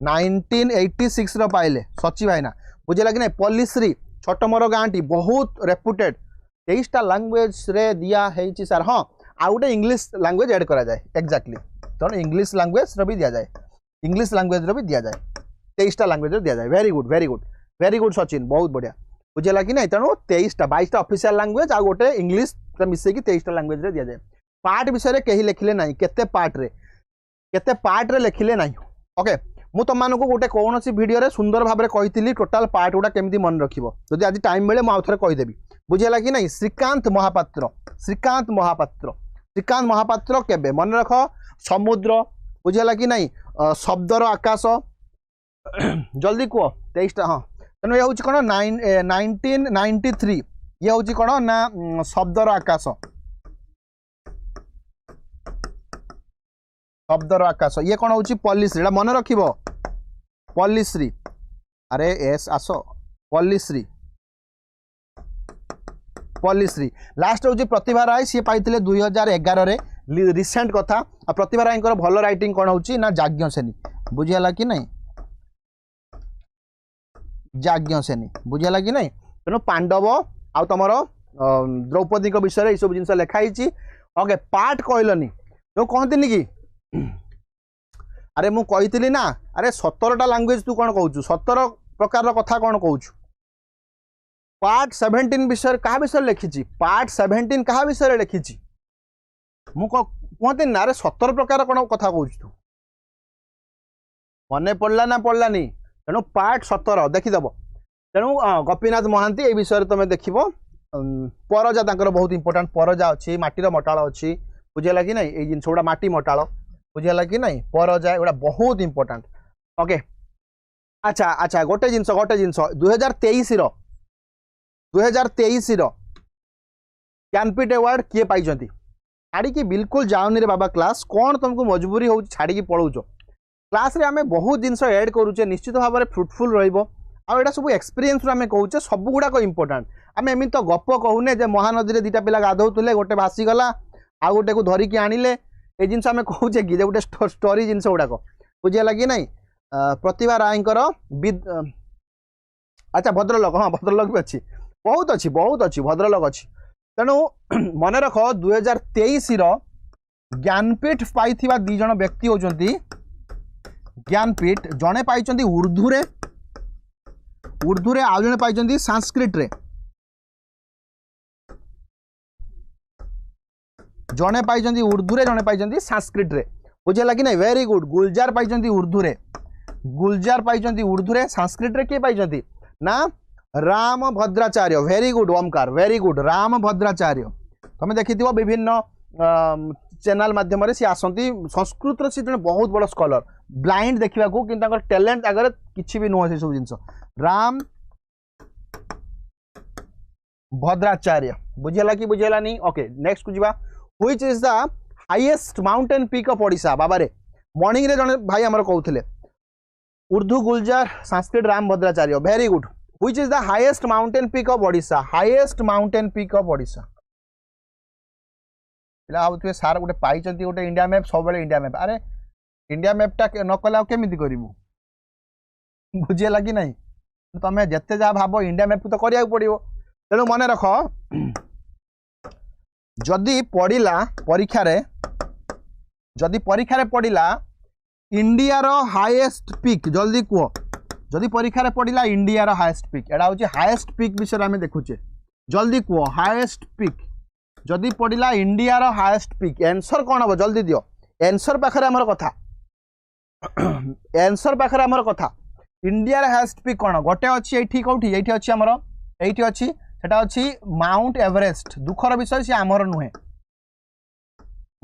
1986 रो पाइले सची भाईना बुझेला कि नहीं पल्लीश्री छोट मोर गाँटी बहुत रेपुटेड 23टा लैंग्वेज रे दिया है सर हाँ आ गोटे इंग्लिश लैंग्वेज ऐड करा जाए एक्जाक्टली तो इंग्लिश लैंग्वेज रो भी दिया जाए 23टा लैंग्वेज रो दिया जाए वेरी गुड सचिन बहुत बढ़िया बुझेला कि नहीं तेणु 22टा ऑफिशियल लैंग्वेज आ गोटे इंग्लिश मिसेकी 23टा लैंग्वेज रे दिया जाए पार्ट विषय कहीं लिखिले ना केते पार्ट रे लिखिले ना ओके मु तुम मानक गोटे कौन वीडियो रे सुंदर भाव में कही टोटाल पार्ट गुड़ा केमी मन रखिबो जदि आज टाइम मिले मुझे थे कहीदेवी बुझेला कि नहीं श्रीकांत महापात्र केबे मन रख समुद्र बुझेला कि नहीं शब्दर आकाश जल्दी कह 23टा हाँ तेणु ये हूँ कौन 1993 ये हूँ कौन ना शब्दर आकाश ये कौन हूँ पल्लीश्री मन रखिब पल्लीश्री अरे एस आस पल्लीश्री लास्ट हूँ प्रतिभा राय सी पाई 2011 रे रिसेंट कथा प्रतिभा राय भल राइटिंग कौन हूँ ना जाज्ञ सेनी बुझेला कि नहीं जाज्ञ सेनी बुझेला कि नहीं तेणु पांडव आ तुम द्रौपदी विषय ये सब जिन लिखाई ओके पार्ट कहलनी जो कहती कि अरे मु कही ना अरे 17टा लैंग्वेज तू कौन कहू 17 प्रकार कथा कौन कहू पार्ट 17 विषय क्या विषय लिखी पार्ट 17 क्या विषय लिखी मु कहती ना अरे 17 प्रकार कौन कथा कहू तू मन पड़ला ना पड़लानी तेणु पार्ट 17 देखीदेव तेणु गोपीनाथ महांती ये विषय तुम देख परजा तक बहुत इंपोर्टाट परजा अच्छी माटीर मटाल अच्छी बुझेगा कि नहीं ये जिनस गुड़ा माटी मटाल बुझेगा कि नहीं परजा एगुड़ा बहुत इंपोर्टाट ओके अच्छा अच्छा गोटे जिनस 2023 ज्ञानपीठ अवार्ड किए पाई छाड़ी बिल्कुल जाओनी रे बाबा क्लास कौन तुमको मजबूरी हो छाड़ी पढ़ाऊच क्लास रे आमे बहुत जिनस ऐड करूचे निश्चित भाव में फ्रुटफुल रहिबो आ एटा सब एक्सपीरियंस आमे कहूचे सब गुड़ाक इंपोर्टाट आमे एमि तो गप कहूने जे महानदी दुईटा पिला गाधौले गोटे भासीगला आ गोटे को धरिकी आनिले ये जिनस आमे कहूचे कि गोटे स्टोरी जिनस गुड़ाक बुझेगा कि नहीं प्रतिभा रायकर अच्छा भद्रलोक हाँ भद्रलोक भी अच्छी बहुत अच्छी भद्रलोक अच्छी तेणु मन रख 2023 ज्ञानपीठ पाई दी जन व्यक्ति होती ज्ञानपीठ जड़े पाई उर्दू रे आउ जड़े पाई संस्कृत रे जड़े पाई उर्दू रे जड़े पाई संस्कृत रे बुझेगा कि नहीं वेरी गुड गुलजार पाई उर्दू रे उर्दू रे संस्कृत रे किए पाई ना Ram Bhadracharya very good Omkar very good Ram Bhadracharya तुम देखी विभिन्न चैनल माध्यम सी आसती संस्कृत सी जन बहुत बड़ स्कॉलर ब्लाइंड देखा कि टैलेंट आगे किसी भी नुह से सब जिन राम भद्राचार्य बुझेगा कि बुझेगा नहीं ओके नेक्स्ट को जीवा which is the highest mountain peak of Odisha बाबा रे मॉर्निंग रे जने भाई हमर कहउथिले Urdu Gulzar Sanskrit Ram Bhadracharya very good which is the highest mountain peak of Odisha highest mountain peak of Odisha पिला भावुवे सार गोटे पाई गोटे इंडिया मैप सब इंडिया मैप अरे इंडिया मैपटा न कला केमिति करिवु बुझेगा कि नहीं तुम्हें जिते जहाँ भाव इंडिया मैप तो करिया पड़ो तेणु मन रख जदि पड़िला परीक्षा रे जदि परीक्षा रे पड़िला इंडिया रो हाईएस्ट पीक जल्दी कह जदि परीक्षा रे पड़िला इंडिया रो हाईएस्ट पीक एटा होची हाईएस्ट पीक विषय आमे देखुचे जल्दी कह हाईएस्ट पीक जदि पड़िला इंडिया रो हाईएस्ट पीक आंसर कौन हम जल्दी दियो आंसर पाखरे हमर कथा आंसर पाखरे हमर कथा इंडिया रो हाईएस्ट पीक कौन गोटे अच्छी एठी कोठी एठी अच्छी हमर एठी अच्छी सेटा अच्छी माउंट एवरेस्ट दुखर विषय से आमर नुहे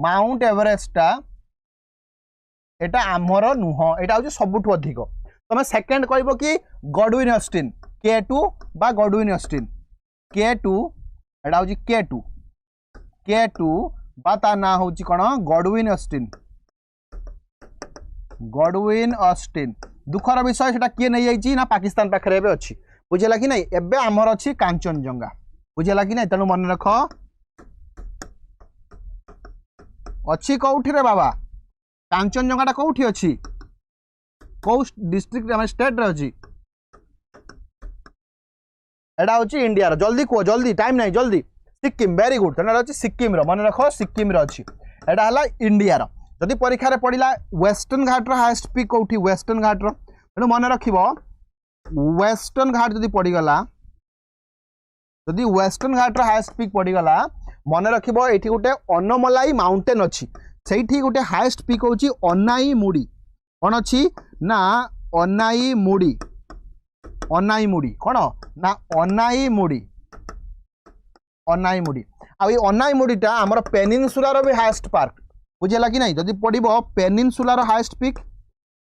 माउंट एवरेस्टा एटा आमर नुह एटा होची सबुठु अधिक तमे सेकंड कहबो कि गॉडविन ऑस्टिन K2 बा गॉडविन ऑस्टिन K2 एटा होची K2 बा ता ना होची कोन गॉडविन ऑस्टिन दुखर विषय सेटा किए नहीं जाइची ना पाकिस्तान पाखरे एबे अछि बुझेला कि नहीं एबे आमर अच्छी कांचनजंगा बुझेला कि नहीं तेणु मन रख अच्छी कौठी रे बाबा कांचनजंगा कौठी अच्छी कौ डिस्ट्रिक्ट स्टेट रे अच्छी एडा होची इंडिया रो जल्दी को जल्दी टाइम नहीं जल्दी सिक्किम वेरी गुड तेणु अच्छी सिक्किम रो मन रख सिक्किम रो अच्छी एडा हला इंडिया रो जदि परीक्षा रे पड़िला वेस्टर्न घाट रो हाईएस्ट पीक कौठी वेस्टर्न घाट रो तेणु मन रखिबो वेस्टर्न घाट जदि पड़गला जदि वेस्टर्न घाट रो हाईएस्ट पीक पड़गला मन रखिबो एठी गोटे अनमलाई माउंटेन अछि सेठी गोटे हाईएस्ट पीक होची अनाई मुडी कोन अछि ना अनाई मुडी कोन ना अनाई मुडी आ ई अनाई मुडीटा हमर पेनिनसुला रो भी हाईएस्ट पार्क बुझेला कि नहीं जदि पड़िबो पेनिनसुला रो हाईएस्ट पीक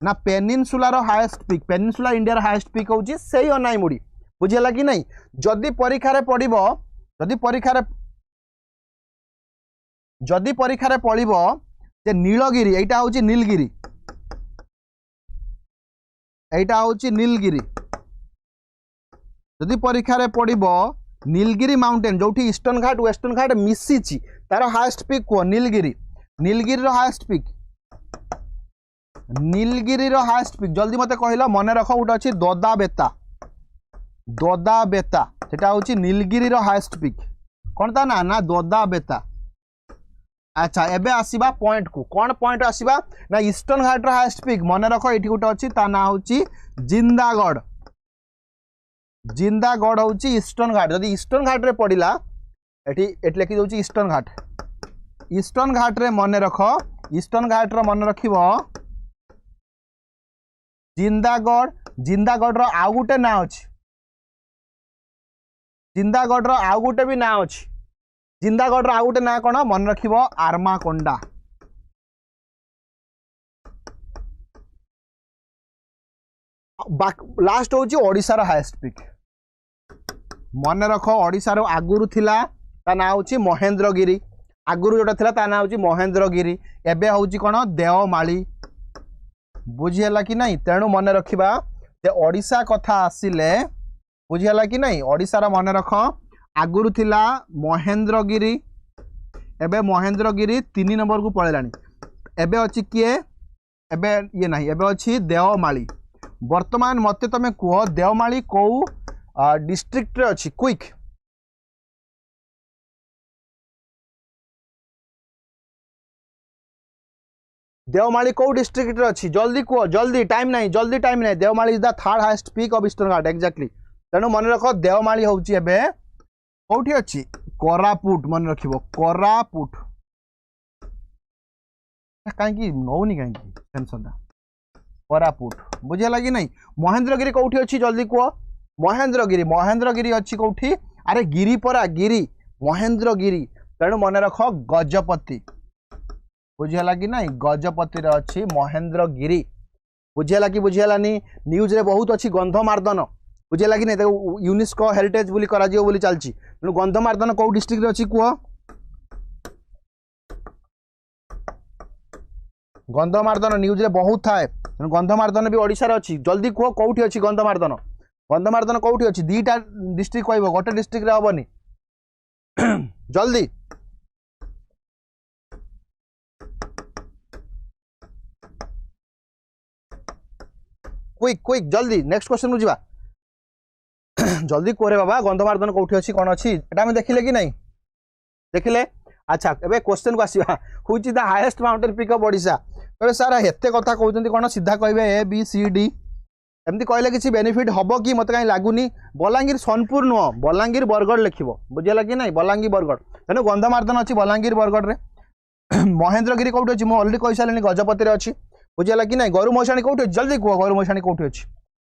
ना पेनिनसुला रो हाईएस्ट पीक पेनिनसुला इंडिया रो हाईएस्ट पीक होची सेही अनाईमुडी बुझेला कि नहीं जदि परीक्षा रे पड़िबो जदि परीक्षा रे पड़िबो जे नीलगिरी एटा होची नीलगिरी जदि परीक्षा रे पड़िबो नीलगिरी माउंटेन जोठी ईस्टर्न घाट वेस्टर्न घाट मिसिची तार हाईएस्ट पीक को नीलगिरी रो हाईएस्ट पीक नीलगिरी रो हाईएस्ट पीक जल्दी मते कहला मन रख गोटे अच्छी दोदा बेता सेटा होची नीलगिरी रो हाईएस्ट पीक कौन ता ना दोदा बेता अच्छा एबे आसीबा पॉइंट को कौन पॉइंट आसीबा ना ईस्टर्न घाट रो हाईएस्ट पिक मन रख एठी गुटे अछि ता ना होची जिंदागढ़ जिंदागढ़ होची ईस्टर्न घाट जदी ईस्टर्न घाट रे पडिला एठी एट लिखि दोची ईस्टर्न घाट रे मन रख ईस्टर्न घाट रो मन रखिबो जिंदागढ़ रो आउ गुटे ना अछि जिंदागढ़ रो आउ गुटे भी ना अछि जिंदागढ़ आउ गोटे ना कौन मन रखिबो आर्माकोंडा लास्ट होची ओडिसा रो हाईएस्ट पिक मन रख ओडिसा रो आगुरु थिला ता ना होची महेंद्रगिरी आगुरु जोटा थिला ता ना होची महेंद्रगिरी एबे होची कोन देवमाली बुझियला कि नहीं तेणु मन रखिबा जे ओडिसा कथा आसिले बुझियला कि नहीं ओडिसा रो मन रख आगुरु थिला महेंद्रगिरी एबे महेंद्रगिरी 3 नंबर को पळेलानी एबे अछि किए एबे ये नहीं एबे अछि देवमाली वर्तमान मते तमे कुह देवमाली को डिस्ट्रिक्ट रे अछि क्विक देवमाली को डिस्ट्रिक्ट रे अछि जल्दी कुह जल्दी टाइम नहीं Devmali is the third highest peak of eastern Ghat exactly तेणु मन रख देवमाली होउची एबे कौटी अच्छी कोरापुट मन रखिबो कोरापुट कहीं नौनी कहीं टेंशन कोरापुट बुझे लगी नहीं महेंद्रगिरी कौटी अच्छी जल्दी कह महेंद्रगिरी अच्छी कौटी अरे गिरी परा गिरी महेंद्रगिरी तेणु मन रख गजपति बुझेगा कि नहीं गजपति अच्छी महेंद्रगिरी बुझेगा कि बुझेगानी न्यूज रे बहुत अच्छी गंधमार्दन बुझेगा कि नहीं यूनेस्को हेरिटेज बोली करा जियो बोली चलची तेणु गंधमार्दन कौ डिस्ट्रिक्ट अच्छी कह गंधमार्दन न्यूज रे बहुत थाए तेणु गंधमार्दन भी ओडिशा रे अच्छी जल्दी कह कौटी अच्छी गंधमार्दन कौटी अच्छी दीटा डिस्ट्रिक्ट कहब गोटे डिस्ट्रिक्ट रे हबनी जल्दी क्विक जल्दी नेक्स्ट क्वेश्चन को जीवा जल्दी कोरे बाबा गंधमार्दन कौटी अच्छी कौन अच्छी एटा हम देखिले कि नहीं देखिले अच्छा एबे क्वेश्चन को आसीबा which the highest mountain peak of Odisha तो सर हेते कथा कहउछन्ती कोन सीधा कहबे ए बी सी डी एमती कहले किसी बेनिफिट हबो कि मते काई लागुनी बलांगीर सोनपुर नो बलांगीर बरगढ़ लिखिबो बुझियला कि नहीं बलांगीर बरगढ़ तेनु गंधमार्दन अच्छी बलांगीर बरगढ़ रे महेंद्रगिरी कौटी अच्छी मु ऑलरेडी कहि सालेनी गजपति रे अच्छी बुझियला कि नहीं गरु महीसाणी कौटी जल्दी कह गरु महीसाणी कौटी अच्छी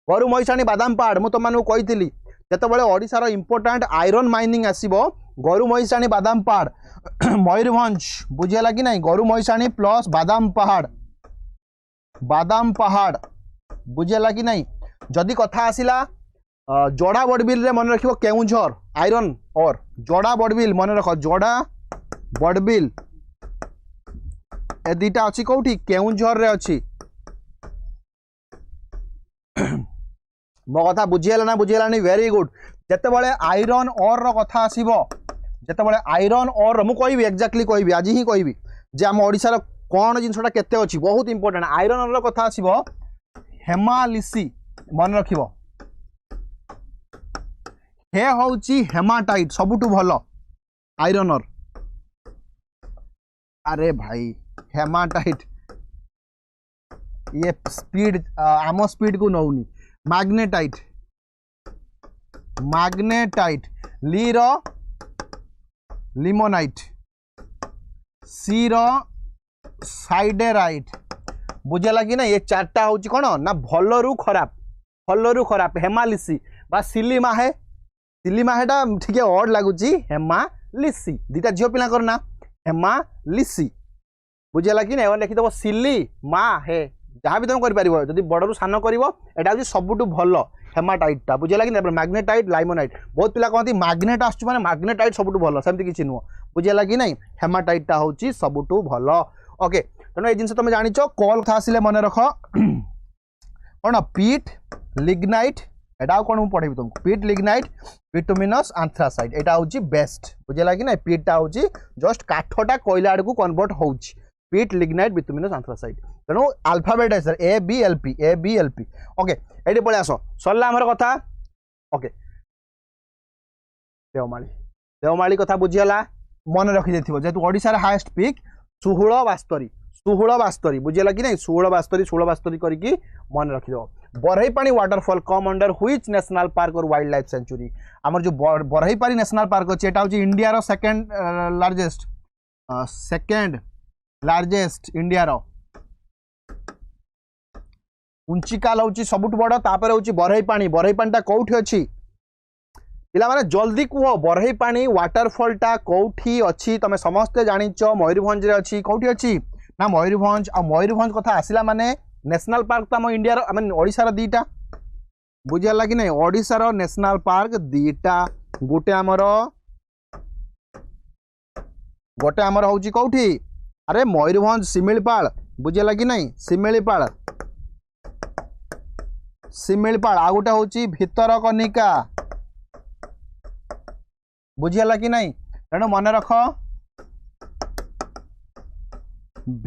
गरु महीसाणी बादाम पहाड़ मु तुमको कही जितेबाला ओडिशार इंपोर्टाट आयरन माइनिंग आसो गरु महीसाणी बादाम पहाड़ मयूरभंज बुझेगा कि नहीं गरु महीसाणी प्लस बादाम पहाड़ बुझेगा कि नहीं जदि कथा आसिला जोड़ा बड़बिल रे मन रखिबो केउंझर आयरन और जोड़ा बड़बिल मन रख जोड़ा बड़बिल ए दीटा अच्छी कौटी केउंझर रे अच्छी मो कथा बुझीगला ना बुझीगलानी वेरी गुड जितेबाला आयरन और कथा आसीबो जितेबाला आयरन और मु कहबी एक्जाक्टली कहबी आज ही कहबी जे आम ओडिसा रो कोन जिनसटा केते अछि बहुत इंपोर्टेंट आयरन और कथा आसीबो हेमालिसी मन रखिबो हे होउची हेमाटाइट सबुटु भलो आयरन और अरे भाई हेमाटाइट ये स्पीड आम स्पीड को नौनी मैग्नेटाइट ली रो लिमोनाइट सी रो साइडेराइट बुझेगा कि ना ये चार्टा हूँ कौन ना भलू खराब हेमालिसी बा सिलीमाहेटा ठीक अड लगुच हेमालिसी दीटा झील पिला ना हेमालिसी बुझेगा कि ना लिखिदेव सिली मा हे जहाँ भी तुम कर जब बड़ू सान कर यहाँ सबुठ भल हेमाटाइटा बुझेगा कि मैग्नेटाइट लाइमोनाइट बहुत पिला कहते मैग्नेट आसुँ मैंने मैग्नेटाइट सबुठ भल सेमती किसी नुह बुझेगा कि नहीं हेमाटाइटा हूँ सबुठ भल ओके तेणु ये जिन तुम जान कल था आसिले मन रख कौन पीट लिग्नाइट एटा कौन पढ़ेबी तुमको पीट लिग्नाइट बिटुमिनस आंथ्रासाइट एटा हूँ बेस्ट बुझेगा कि नहीं पीटा हूँ जस्ट काठटा कोयला आड़ को कन्वर्ट हो पीट लिग्नाइट बिटुमिनस आंथ्रासाइट तेणु अल्फाबेट है sir A B L P okay ये पलि आस सरला आमर कथा ओके देवमाली कथा बुझीगला मन रखी जेहेतु ओडिशा हाईएस्ट पीक षोहल बास्तरी बुझेगा कि नहीं षोहल बास्तरी करके मन रखिद Barehipani waterfall come under which national park और वाइल्ड लाइफ सेंचुरी आमर जो बरहीपाणी नेशनल पार्क अच्छे यहाँ हूँ इंडिया रो सेकेंड लार्जेस्ट इंडिया रो उंचिकाल हूँ सबुठ बड़ तापर हूँ बरहीपाणीटा कौटी अच्छी पिला माने जल्दी कह बरहीपाणी वाटरफॉल टा कौटी अच्छी तुम समस्ते जानिच मयूरभंज रे अच्छी कौटी अच्छी ना मयूरभंज आ मयूरभंज कथा आसिला माने नेशनल पार्क तो आम इंडिया मीन ओडिशार दीटा बुझेगा कि नहीं ओडिशार नेशनल पार्क दीटा गोटे आमर हूँ कौटी अरे मयूरभंज शिमिलपाल बुझेगा कि नहीं शिमिलपाल आ गोटे हूँ भितरकनिका बुझेगा कि नहीं तेणु मन रख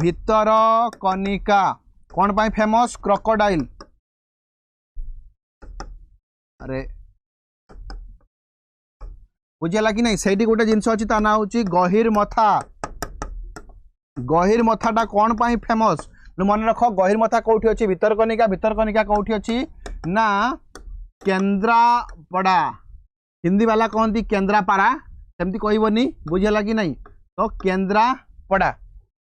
भितरकनिका कौन पाई फेमस क्रोकोडाइल अरे बुझेगा कि नहीं से गोटे जिनस अच्छी ता ना हूँ गहिर मथाटा कौन पाई फेमस मन रख गहिर मथा कौटी अच्छी भितरकनिका कौटी अच्छी ना केन्द्रापड़ा हिंदी वाला कहती केन्द्रापाड़ा सेमती कहबनी बुझेगा कि नहीं तो केन्द्रापड़ा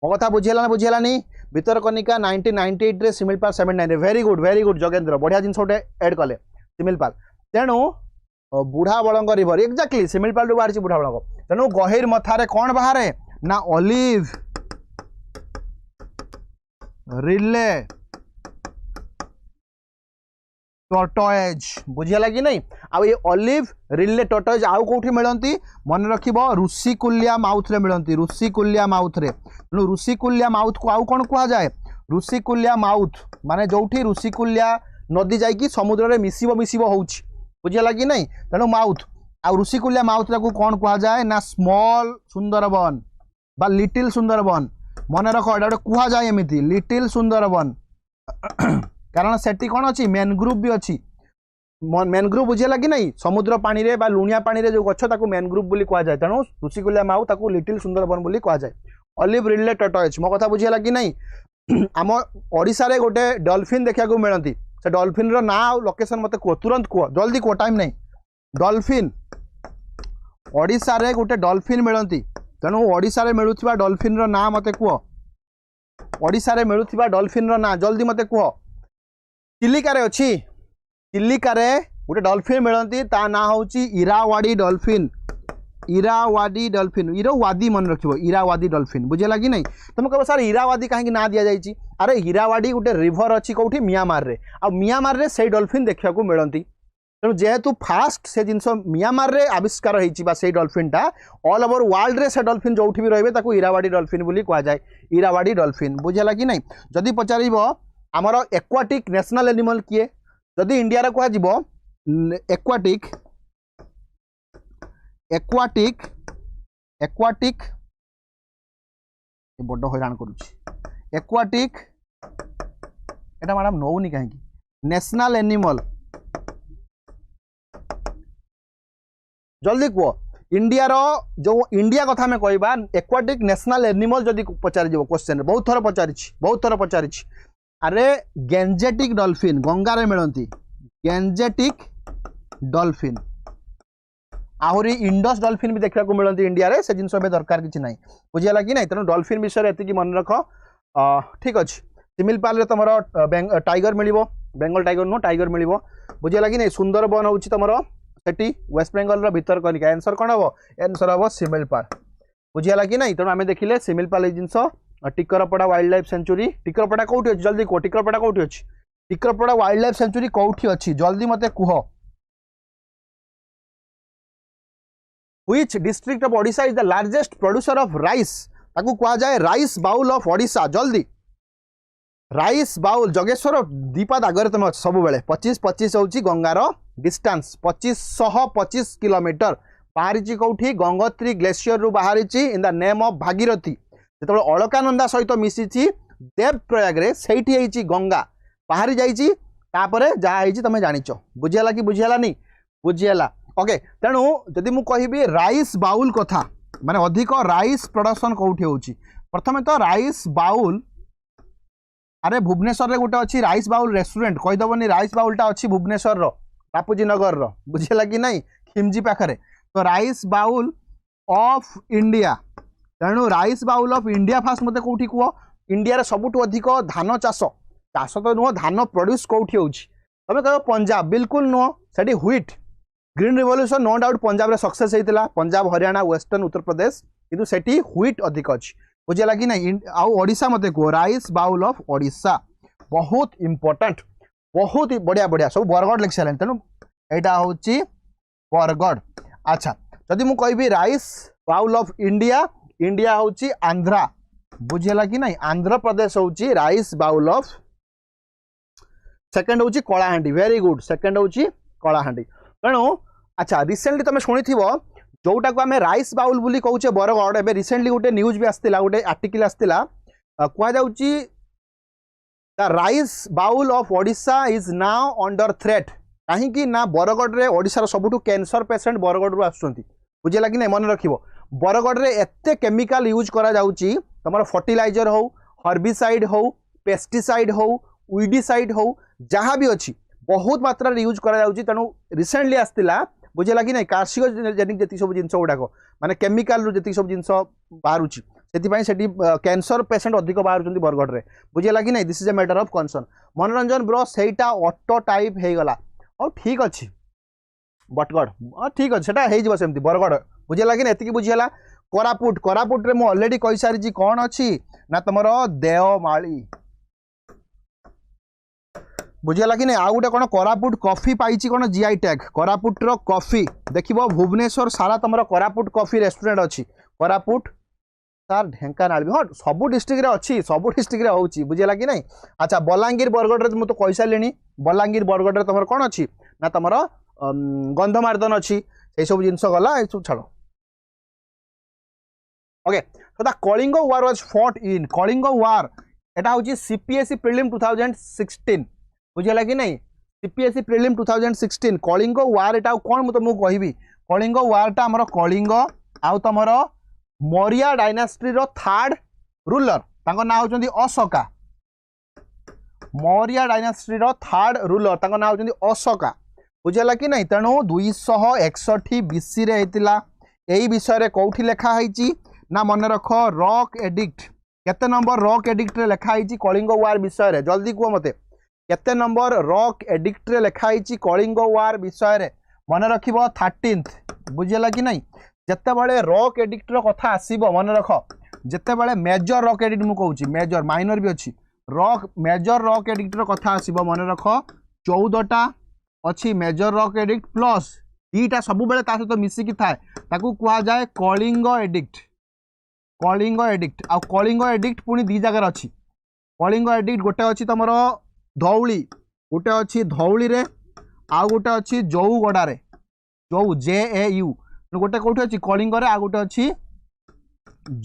मो कथा बुझेगा नहीं भितरकनिका 1998 रे शिमिलपाल 79 वेरी गुड जगेंद्र बढ़िया जिन गोटे एड कले शिमिलपाल तेणु बुढ़ा बड़ंग रिवर एक्जाक्टली शिमिलपाल रू बाहर बुढ़ा बड़ंग तेणु गहिर मथारे कौन बाहर ना ऑलिव रिले टर्टोएज बुझेगा कि नहीं आउ ये ऑलिव रिले टर्टोएज आउ कौटी मिलती मन रखिब ऋषिकुल्या माउथ रे मिलती ऋषिकुल्या माउथ रे तेणु ऋषिकुल्या माउथ को आउ कौन कह जाए ऋषिकुल्या माउथ माने जोठी ऋषिकुल्या नदी जाइकी समुद्र रे मिसिब होउछि बुझेगा कि नहीं तेणु माउथ आ ऋषिकुल्या माउथ को कौन कह जाए ना स्मॉल सुंदरबन बा लिटिल सुंदरबन मन रख एटा कह जाए एमती लिटिल सुंदरबन कारण सेठी कौन अच्छी मैनग्रोव भी अच्छी मैनग्रोव बुझेगा कि नहीं समुद्र पानी रे बा लुणिया पानी रे जो गछ ताकू मैनग्रोव बोली कह जाए तेणु ऋषिकुल्या माउ ताकू लिटिल सुंदरबन बोली कह जाए ऑलिव रिले टर्टोएज मो कथा बुझेगा कि नहीं आम ओडिशा रे गोटे डॉल्फिन देखा मिलती से डॉल्फिन रो ना लोकेशन मत कह तुरंत कह जल्दी कह टाइम नहीं डॉल्फिन ओडिशा रे गोटे डॉल्फिन मिलती तेणु ओडिशा रे मिलुथिबा डॉल्फिन रो ना मत कह ओडिशा रे मिलुथिबा डॉल्फिन रो ना जल्दी मत कह चिलिका रे अच्छी चिलिका रे गोटे डॉल्फिन मिलती ता ना हूँ इरावाड़ी डॉल्फिन इरावादी मन रखिबो इरावादी डॉल्फिन बुझेगा कि नहीं तुम कह सर इरावादी कहीं ना दि जाइए अरे इरावाड़ी गोटे रिवर अच्छी कौटी म्यांमार रे आ म्यांमार रे से डॉल्फिन देखा मिलती तेणु जेहेतु फास्ट से जिनस म्यांमार रे आविष्कार होती डॉल्फिनटा ऑल ओवर वर्ल्ड रे से डॉल्फिन जो भी रही इरावाड़ी डॉल्फिन बोली कह जाए इरावाड़ी डॉल्फिन बुझेगा कि नहीं जदि पचार आमर एक्वाटिक नेशनल एनिमल किए जदि इंडिया रे कह एक्वाटिक एक्वाटिक एक्वाटिक बड़ हैरान करुच्ची एक्वाटिक एटा मैडम नौनी कहीं नेशनल एनिमल जल्दी कह इंडिया रो जो इंडिया कथा में कहबा एक्वाटिक नेशनल एनिमल जदि पचार क्वेश्चन बहुत थर पचारि अरे गेंजेटिक डॉल्फिन गंगा रे मिलती गेंजेटिक डॉल्फिन आहरी इंडस डॉल्फिन भी देखा मिलती इंडिया रे से जिनस दरकार किसी ना बुझेगा कि नहीं तेणु डॉल्फिन विषय एति मन रख ठीक अच्छे शिमिलपाल रे तुम टाइगर मिल बेंगल टाइगर नुह टाइगर मिल बुझेगा कि नहीं सुंदरबन हूँ तुम सेठी वेस्ट बेंगल भितरकनिका आंसर कौन हम आंसर हम शिमिलपाल बुझेगा कि नहीं तेणु आम देखिले शिमिलपाल जिनस टिकरपड़ा वाइल्ड लाइफ सेंचुरी टिकरपड़ा कौटी अच्छी जल्दी कह टिकरपड़ा कौटी अच्छी टिकरपड़ा वाइल्ड लाइफ सेंचुरी कौटी अच्छी जल्दी मत कह which district of Odisha is the largest producer of rice ताकू कह जाए राइस बाउल ऑफ ओडिशा जल्दी राइस बाउल जगेश्वर दीपाद आगे तुम सब बेले 25-25 हूँ गंगार डिस्टेंस 2525 किलोमीटर बाहरी कौटी गंगोत्री ग्लेशियर रु बाहरी in the name of Bhagirathi जो अलकानंदा सहित मिसी देवप्रयाग से गंगा बाहरी जापर जहाँ तुम जाच बुझेगा कि बुझेगा नहीं बुझेगा ओके तेणु जदि मु कहबी राइस बाउल कथा माने अधिक राइस प्रोडक्शन कौटी होची प्रथम तो राइस बाउल अरे भुवनेश्वर रे गोटे अच्छी राइस बाउल रेस्टोरेंट कहीदबनी राइस बाउलटा अच्छी भुवनेश्वर बापूजी नगर बुझेगा कि नहीं खिमजी पाखे तो राइस बाउल ऑफ इंडिया तेणु rice bowl of India fast मत कौटी कह इंडिया सबुठ अधिक धान चाष चाष तो नुह धान प्रोड्यूस कौटी हो तुम कह पंजाब बिल्कुल नुह से wheat green revolution no doubt Punjab success होता पंजाब हरियाणा वेस्टर्न उत्तर प्रदेश किंतु सेठी व्हीट अधिक अच्छी बुझेगा कि नहीं आउ ओडिशा मत कह राइस बाउल ऑफ ओडिशा बहुत इंपोर्टेंट बहुत बढ़िया बढ़िया सब बरगढ़ लिखि सारे तेणु यहाँ हूँ बरगढ़। अच्छा जदि मुझे कहबी rice bowl of India India हूँ आंध्रा बुझेगा कि नहीं आंध्र प्रदेश हूँ राइस बाउल ऑफ सेकेंड हूँ कलाहांडी वेरी गुड सेकेंड हूँ कलाहांडी तेणु अच्छा रिसेंटली तुम शुणी जोटा को आम राइस बाउल बोली कौचे बरगढ़ एवं रिसेंटली गोटे न्यूज भी आसला गोटे आर्टिकल आसला कहुँ the rice bowl of Odisha is now under threat कहीं ना बरगढ़ रे ओडिशार सबुठु कैंसर पेसेंट बरगढ़ रु आसुचंती बुझेगा कि नहीं मन रखिबो बरगढ़ रे एते केमिकल यूज करा जाउची तमर फर्टिलाइजर हो हर्बिसाइड हो पेस्टिसाइड हो वीडिसाइड हो जहाँ भी अच्छी बहुत मात्रा यूज करा जाउची तेणु रिसेंटली आसला बुझेगा कि नहीं कार्सियोजेनिक जी सब जिन गुड़ाक माने केमिकल जी सब जिन बाहर से कैंसर पेसेंट अधिक बाहर बरगढ़ में बुझेगा कि नहीं this is a matter of concern मनोरंजन ब्रो सेटा ऑटो टाइप हो गला और ठीक अच्छे बटगढ़ ठीक अच्छे से सेमती बरगढ़ बुझेगा कि नहीं बुझीगला कोरापुट कोरापुट रे मुझे ऑलरेडी कही सारी कौन अच्छी ना तुम देवमाली बुझेगा कि नहीं आउ गोटे कौन कोरापुट कॉफी पाई कौन जीआई टैग कोरापुट रो कॉफी देखिबो भुवनेश्वर सारा तुम कोरापुट कॉफी रेस्टोरेंट अच्छी कोरापुट सार ढेंकानाल भी हाँ सब डिस्ट्रिक्ट अच्छी सब डिस्ट्रिक्ट होची बुझेगा कि नहीं। अच्छा बलांगीर बरगढ़ में तो कही सारे बलांगीर बरगढ़ तुम कौन अच्छी ना तुम गंधमार्दन अच्छी से सब जिन गला ये सब छाड़ okay so the Kalinga war was fought in Kalinga war एटा हूँ सीपीएसई प्रीलिम 2016 बुझेगा कि नहीं सीपीएसई प्रीलिम 2016 कलिंग वार एटा कौन मुझे तुमको कहबी कलिंग वारटा आमर कलिंग आउ तुम मौर्य डायनास्टी रो थर्ड रूलर तांको ना होचंदी अशोका मौर्य डायनास्टी रो थर्ड रूलर तांको ना होचंदी अशोका बुझेगा कि नहीं तेणु 261 बीसी रे हेतिला एई विषय रे कोठी लेखा हैची ना मन रख रॉक एडिक्ट केते नंबर रॉक एडिक्ट रे लेखा हैची कलिंग वार विषय रे जल्दी कह मते केते नंबर रॉक एडिक्ट रे लेखा हैची कलिंग वार विषय रे मन रखिबो 13th बुझेला कि नहीं जत्ते बळे रॉक एडिक्ट रो कथा आसीबो मन रख जत्ते बळे मेजर रॉक एडिक्ट मु कहूची मेजर माइनर भी अछि रॉक मेजर रॉक एडिक्ट रो कथा आसीबो मन रख 14टा अछि मेजर रॉक एडिक्ट प्लस दीटा सब बेले ता सहित मिसिकी थाए ताकू कुआ जाए कलिंग एडिक्ट आ कलिंग एडिक्ट पुणी दी जगह अच्छी कलिंग एडिक्ट गोटे अच्छी तुम धौली गोटे अच्छी धौली रे आउ गोटे अच्छी जौगड़ा रे जौ JAU गोटे कौटी अच्छी कलिंग रे आ गोटे अच्छी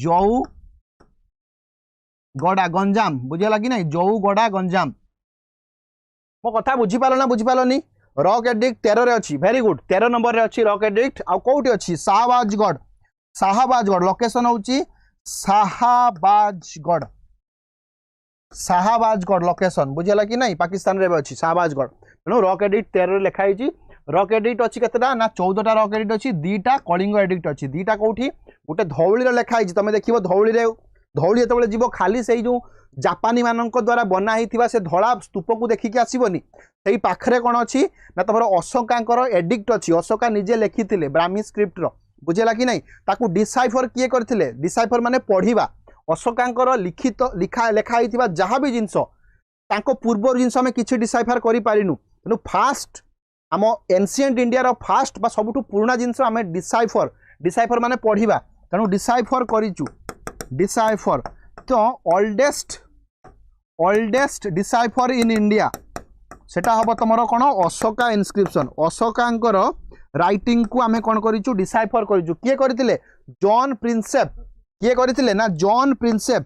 जौगड़ा गंजाम बुझेगा कि नहीं जौगड़ा गंजाम मो कथा बुझीपाल ना बुझीपालनी रॉक एडिक्ट 13 रे अच्छी वेरी गुड 13 नंबर रे अच्छी रॉक एडिक्ट आ कौटी अच्छी शाहबाजगढ़ लोकेशन होची शाहबाजगढ़ लोकेशन बुझेगा कि नहीं पाकिस्तान रे अच्छी शाहबाजगढ़ तेणु रॉक एडिक्ट 13 लिखाई रॉक एडिक्ट अच्छी केतेटा ना 14टा रॉक एडिक्ट अच्छी 2टा कलिंग एडिक्ट अच्छी 2टा कौटी गोटे धौली लिखाई तुम देखिए धौली जो जीव खाली से जो जापानी मानक द्वारा बना ही से धड़ा स्तूप को देखिकी आसबनी से पाखे कौन अच्छी ना तुम अशोका एडिक्ट अच्छी अशोका निजे लिखी ब्राह्मी स्क्रिप्ट बुझेगा कि नहीं ताकू डिसाइफर किए करथिले डिसाइफर माने पढ़िबा अशोका लिखित लेखाई जहाँ भी जिनस तांको पूर्व जिनस आम किसी डिसाइफर करि पारिनु तेणु फास्ट आम एनसीएंट इंडिया फास्ट बा सबुठु पुराना जिनस आम डिसाइफर माने पढ़िबा तेणु डिसाइफर करिचु डिसाइफर तो ओल्डेस्ट डिसाइफर इन इंडिया सेटा हम तुम कौन अशोका इनस्क्रिप्शन अशोकांकर राइटिंग को आमे कौन करिचु डिसाइफर करिचु किए करथिले जॉन प्रिंसेप किए करथिले ना जॉन प्रिंसेप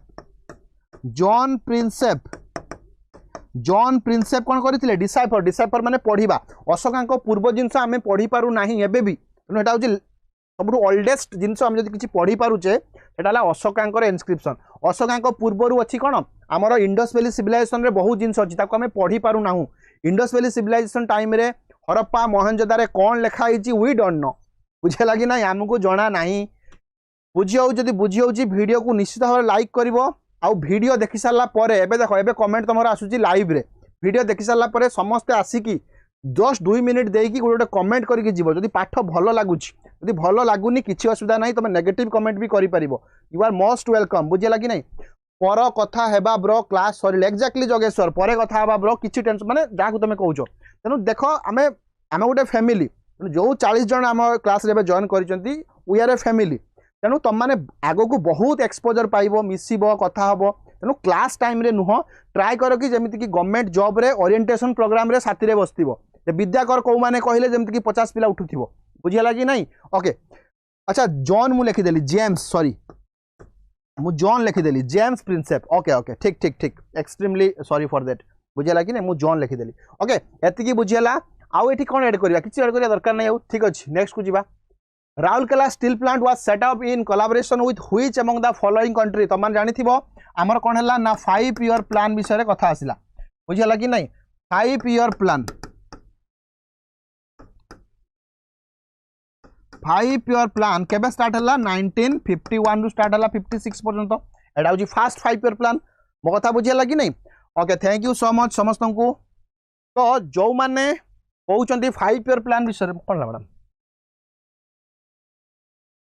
कौन करथिले डिसाइफर माने पढ़िबा अशोकांक पूर्व जिनस आमे पढ़ी पारु नाही एबे भी तेणु एटा होची सबुठु ओल्डेस्ट जिनस आमे जदि किछि पढ़ी पारुचे एटा अशोकांकर इनस्क्रिप्शन अशोकांक पूर्वर अच्छी कौन आमर इंडस वैली सिविलाइजेशन रे बहुत जिनस अच्छी आम पढ़ी पारू ना इंडस वैली सिविलाइजेशन टाइम रे हरप्पा मोहनजोदारो कौन लिखाई वी डोंट नो बुझेगा कि ना आमको जना ना बुझी जदि बुझी होची वीडियो को निश्चित भाव लाइक करिवो आउ वीडियो देखि सारला परे एबे देखो एबे कमेंट तुमर आसुची लाइव रे वीडियो देखि सारला परे समस्त आसिकी जस्ट 2 मिनिट देकी गोटे कमेंट करके जीवो जदि पाठ भलो लागुची जदि भलो लागुनी किछि असुविधा नाही तुम नेगेटिव कमेंट भी करि परिबो यू आर मोस्ट वेलकम बुझेला कि नहीं पर कथा हेबा ब्रो क्लास सरी एक्जाक्टली जोगेश्वर पर कथा हेबा ब्रो किछि टेंशन माने जाकु तुम कहउछो तेनु देखो आमे आमे गोटे फैमिली जो 40 जन आम क्लास रे जॉइन करिसंती वी आर ए फैमिली तेणु तुम मैंने आग को बहुत एक्सपोजर पाइब मिसब कथा हम तेणु क्लास टाइम रे नुह ट्राए कर कि जमीती कि गवर्नमेंट जॉब रे ओरिएंटेशन प्रोग्राम रे साथी रे बसथिबो विद्याकर कौ माने कहले जमीती कि 50 पिला उठुथिबो बुझियला कि नहीं ओके अच्छा जॉन मु लिखिदेली जेम्स सॉरी मु जॉन लिखिदेली जेम्स प्रिंसेप ओके ओके ठीक ठीक ठीक एक्सट्रीमली सॉरी फॉर दैट बुझियला कि नहीं मु जॉन लिखिदेली ओके एतिकी बुझियला आउ एठी कोन ऐड करबा किछि ऐड करिया दरकार नै ठीक अछि नेक्स्ट को जीवा Rourkela steel plant was set up in collaboration with which among the following country तुम जानि थिबो हमर कोन हला ना 5 ईयर प्लान विषय रे कथा आसिला बुझियला कि नहीं 5 ईयर प्लान 5 ईयर प्लान केबे स्टार्ट हला 1951 रु स्टार्ट हला 56 पर्यंत एडा होजी फास्ट 5 ईयर प्लान मो कथा बुझियला कि नहीं okay thank you so much समस्त को तो जो माने कहउचंती 5 ईयर प्लान विषय रे कोन मैडम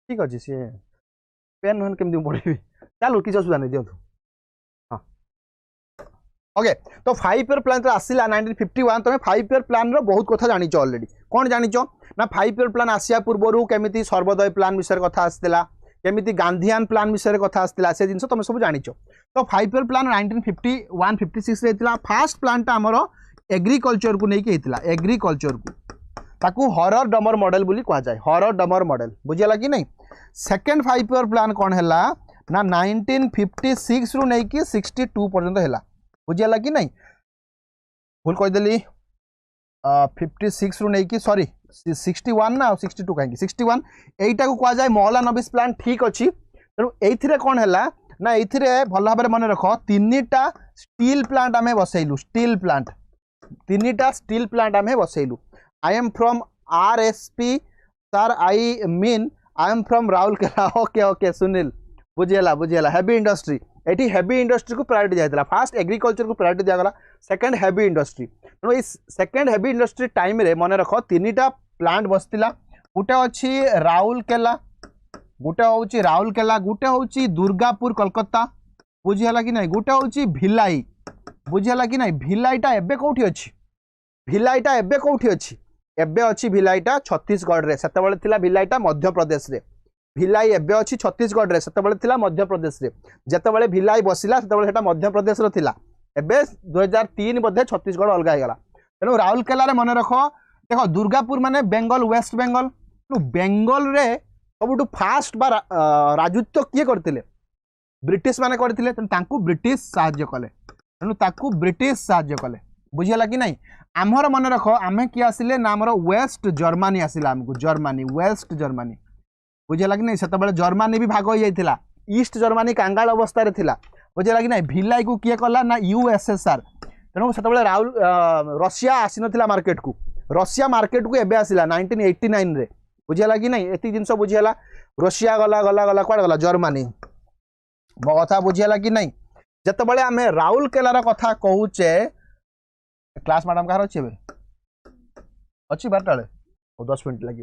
ठीक अच्छे सी पेन नहन केमती पढ़ेबी चलो किसी असुविधा नहीं दिंतु हाँ ओके तो 5 ईयर प्लान तो आसला 1951 तुम 5 ईयर प्लान रो बहुत कथा जानिच ऑलरेडी कौन जानिच ना 5 ईयर प्लान आसिया पूर्व केमिति सर्वोदय प्लान विषय कथा आसला केमिति गांधीयान प्लान विषय कथा आसला से जिनस तुम सब जानिच तो 5 ईयर प्लान 1951 56 रे थिला फास्ट प्लान टा हमरो एग्रीकल्चर को लेके हितला एग्रीकल्चर को ताकू हॉरर डमर मॉडल बोली कहा जाए हॉरर डमर मॉडल बुझियला कि नहीं सेकेंड 5 ईयर प्लान कौन है ना 1956 रु नहीं कि 62 पर्यंत है बुझियला कि नहीं भूल कहीदेली 56 रु नहीं कि सॉरी 61 ना 62 कहीं 61 एटा को कहा जाए महला नबीस प्लान ठीक अच्छी तेणु ये कौन है ना ये भल भाव मन रख 3टा स्टील प्लांट आम बसैलु स्टील प्लांट 3टा स्टील प्लांट आम बसैलु I am from RSP sir I mean I am from Rourkela okay okay Sunil बुझेला हेवी इंडस्ट्री एटी हेवी इंडस्ट्री को प्रायोरिटी दिया फास्ट एग्रीकल्चर को प्रायोरिटी दिया सेकंड हेवी इंडस्ट्री तेणु ये सेकंड हेवी इंडस्ट्री टाइम रे मन रख 3टा प्लांट बसला गोटे अच्छी राउरकेला गोटे हूँ राउरकेला गोटे हूँ दुर्गापुर कोलकाता बुझीगला कि नहीं गोटे हूँ भिलाई बुझीगला कि नहीं भिलाईटा एबे कौटी अच्छी भिलाईटा एबे कौटी अच्छी एबे अच्छी भिलाईटा छत्तीसगढ़ रे सेतेबेले थिला भिलाईटा मध्य प्रदेश रे भिलाई एबे अच्छी छत्तीसगढ़ रे सेतेबेले थिला मध्य प्रदेश रे जेतेबेले भिलाई बसिला सेतेबेले सेटा मध्य प्रदेश रो थिला एबे 2003 मध्ये छत्तीसगढ़ अलगा गला तेणु राउरकेला रे मन रख देखो दुर्गापुर माने बेंगल वेस्ट बेंगल तेणु बेंगल रे सबुठु फास्ट बा राजत्व किए करथिले ब्रिटिश माने करथिले तेणु तांकु ब्रिटिश साहाय्य कले तेणु ताकु ब्रिटिश साहाय्य कले बुझियला कि नहीं आमर मन रख आमे कि आसिले ना आमर वेस्ट जर्मनी आसिला हमको जर्मनी वेस्ट जर्मनी बुझियला कि नहीं सेतबेले जर्मनी भी भाग हो जाइथिला ईस्ट जर्मनी कांगाल अवस्था रे थिला बुझियला कि नहीं भिलाई को किए कला ना यूएसएसआर तेणु सेतबेले राहुल रशिया आसी नथिला मार्केट को एबे आसिला 1989 रे बुझियला कि नहीं एति जिंस बुझियला रशिया गला गला गला क्वाड गला जर्मनी मो कथा बुझियला कि नहीं जेतेबेले आमे राउरकेला रा कथा कहूचे क्लास मैडम कहार अच्छे अच्छी बारटाले 10 मिनट लगे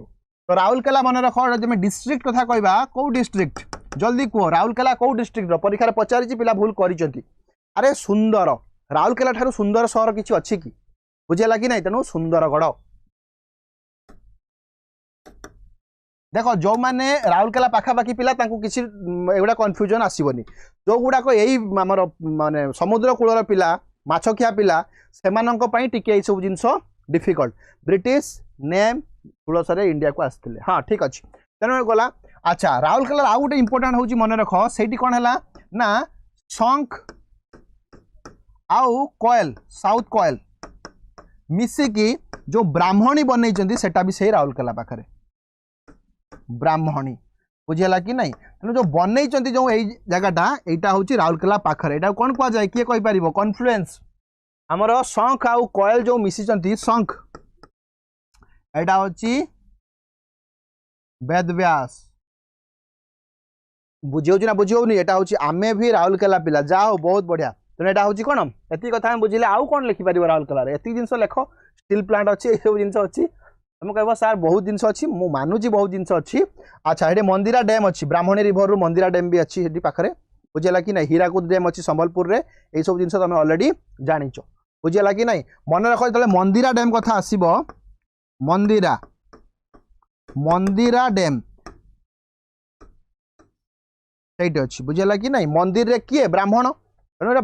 तो राउरकेला मन रख डिस्ट्रिक्ट कथा कहबा कौ डिस्ट्रिक्ट जल्दी कह राउरकेला कौ डिस्ट्रिक्ट परीक्षा पचारि पिला भूल करिसेंती अरे सुंदर राउरकेला ठारू सुंदर सहर किछि अछि कि बुझेला कि नहीं तेणु सुंदरगढ़ देख जो मैंने राउरकेला पाखापाखी पिला किसी एगुड़ा कन्फ्यूजन आसबनी जो गुड़ाक यही आमर माने समुद्र कूलर पिला माछखिया पिला से टिके सब जिनस डिफिकल्ट ब्रिटिश नेम तुलसरे इंडिया को आसते हाँ ठीक अच्छे तेणु गला अच्छा राउरकेला आउ गोटे इंपोर्टाट हूँ मन रख से कौन है ना शंख आउ कोयल साउथ कोयल मिसिकी जो ब्राह्मणी बनई सेटा भी सही राउरकेला पाखे ब्राह्मणी बुझीगला कि नहीं तेणु जो बनई जो यही जगहटा यहाँ हूँ राउरकेला पाखर यहाँ कौन कह जाए किए कहीपर कन्फ्लुएंस आमर शंख आउ कयल जो मिशिंट शंख यहाँ हूँ वेदव्यास बुझे ना बुझे यहाँ हूँ आमे भी राउरकेला पिला जा हो बहुत बढ़िया तेणु यहाँ हूँ कौन ये कथा बुझे आउ कौन लिखिपर राउरकेला ये जिन लेख स्टील प्लांट अच्छी ये सब जिन अच्छी तुम कह सार बहुत जिन अच्छी मु मानुची बहुत जिन अच्छी अच्छा ये मंदिरा डैम अच्छी ब्राह्मणी रिभर रू मंदिरा डैम भी अच्छी ये पाखे बुझेगा कि नहीं हीराकुद डैम अच्छी संबलपुर में यही सब जिन तुम अलरेडी जानिच बुझेगा कि नहीं मन रख जो मंदिरा डैम कथा आसब मंदिरा मंदिरा डैम सही अच्छी बुझेगा कि नहीं मंदिर रे किए ब्राह्मण तेणु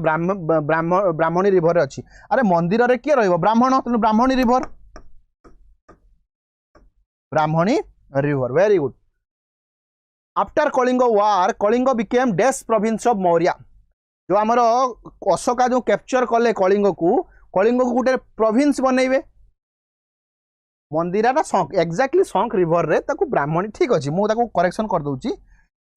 ब्राह्मणी रिभर अच्छी अरे मंदिर रे किए ब्राह्मण तेणु Brahmani river Brahmani river very good after Kalinga war Kalinga became dash province of Maurya जो आमर अशोका जो कैप्चर कले कलिंग को गोटे प्रोविंस बनइबे मंदिरा शंख एक्जाक्टली शंख रिवर रे ताकू ब्राह्मणी ठीक अच्छे मुझे करेक्शन कर दूची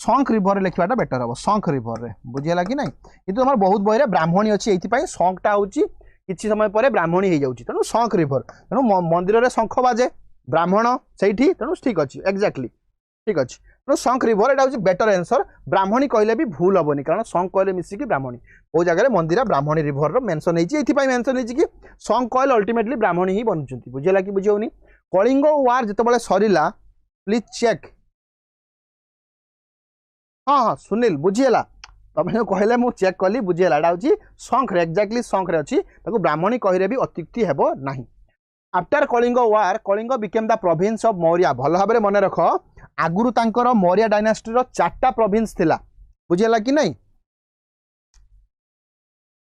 शंख रिवर लिखाटा बेटर हम शंख रिवर रे बुझीगला कि नहीं किंतु हमारे बहुत बही ब्राह्मणी अच्छी ये शंखटा हूँ किसी समय पर ब्राह्मणी हो जाऊँगी तेणु शंख रिवर तेणु मंदिर में शंख बाजे ब्राह्मण से तेणु ठीक अच्छे एक्जाक्टली ठीक अच्छे तेणु शंख रिवर यहाँ हूँ बेटर आंसर ब्राह्मणी कहले भी भूल हेनी कारण शंख कहले मिसिकी ब्राह्मणी वो जगह मंदिरा ब्राह्मणी रिवर मेंशन होती मेंशन होती कि शंख कहले अल्टीमेटली ब्राह्मणी ही बनुंट बुझेगा कि बुझे कलिंग वार जिते सरला प्लीज चेक हाँ हाँ सुनील बुझीगला तुम जो कहले मुझे चेक कली बुझीगला यहाँ हूँ शंख एक्जाक्टली शंख अच्छी ब्राह्मणी कही भी अत्युक्ति हेब ना after Kalinga war Kalinga became the province of Maurya भल भाव मन रख आगुरु तांकर मौर्य डायनास्टी रो 4टा प्रोविंस थिला बुझेगा कि नहीं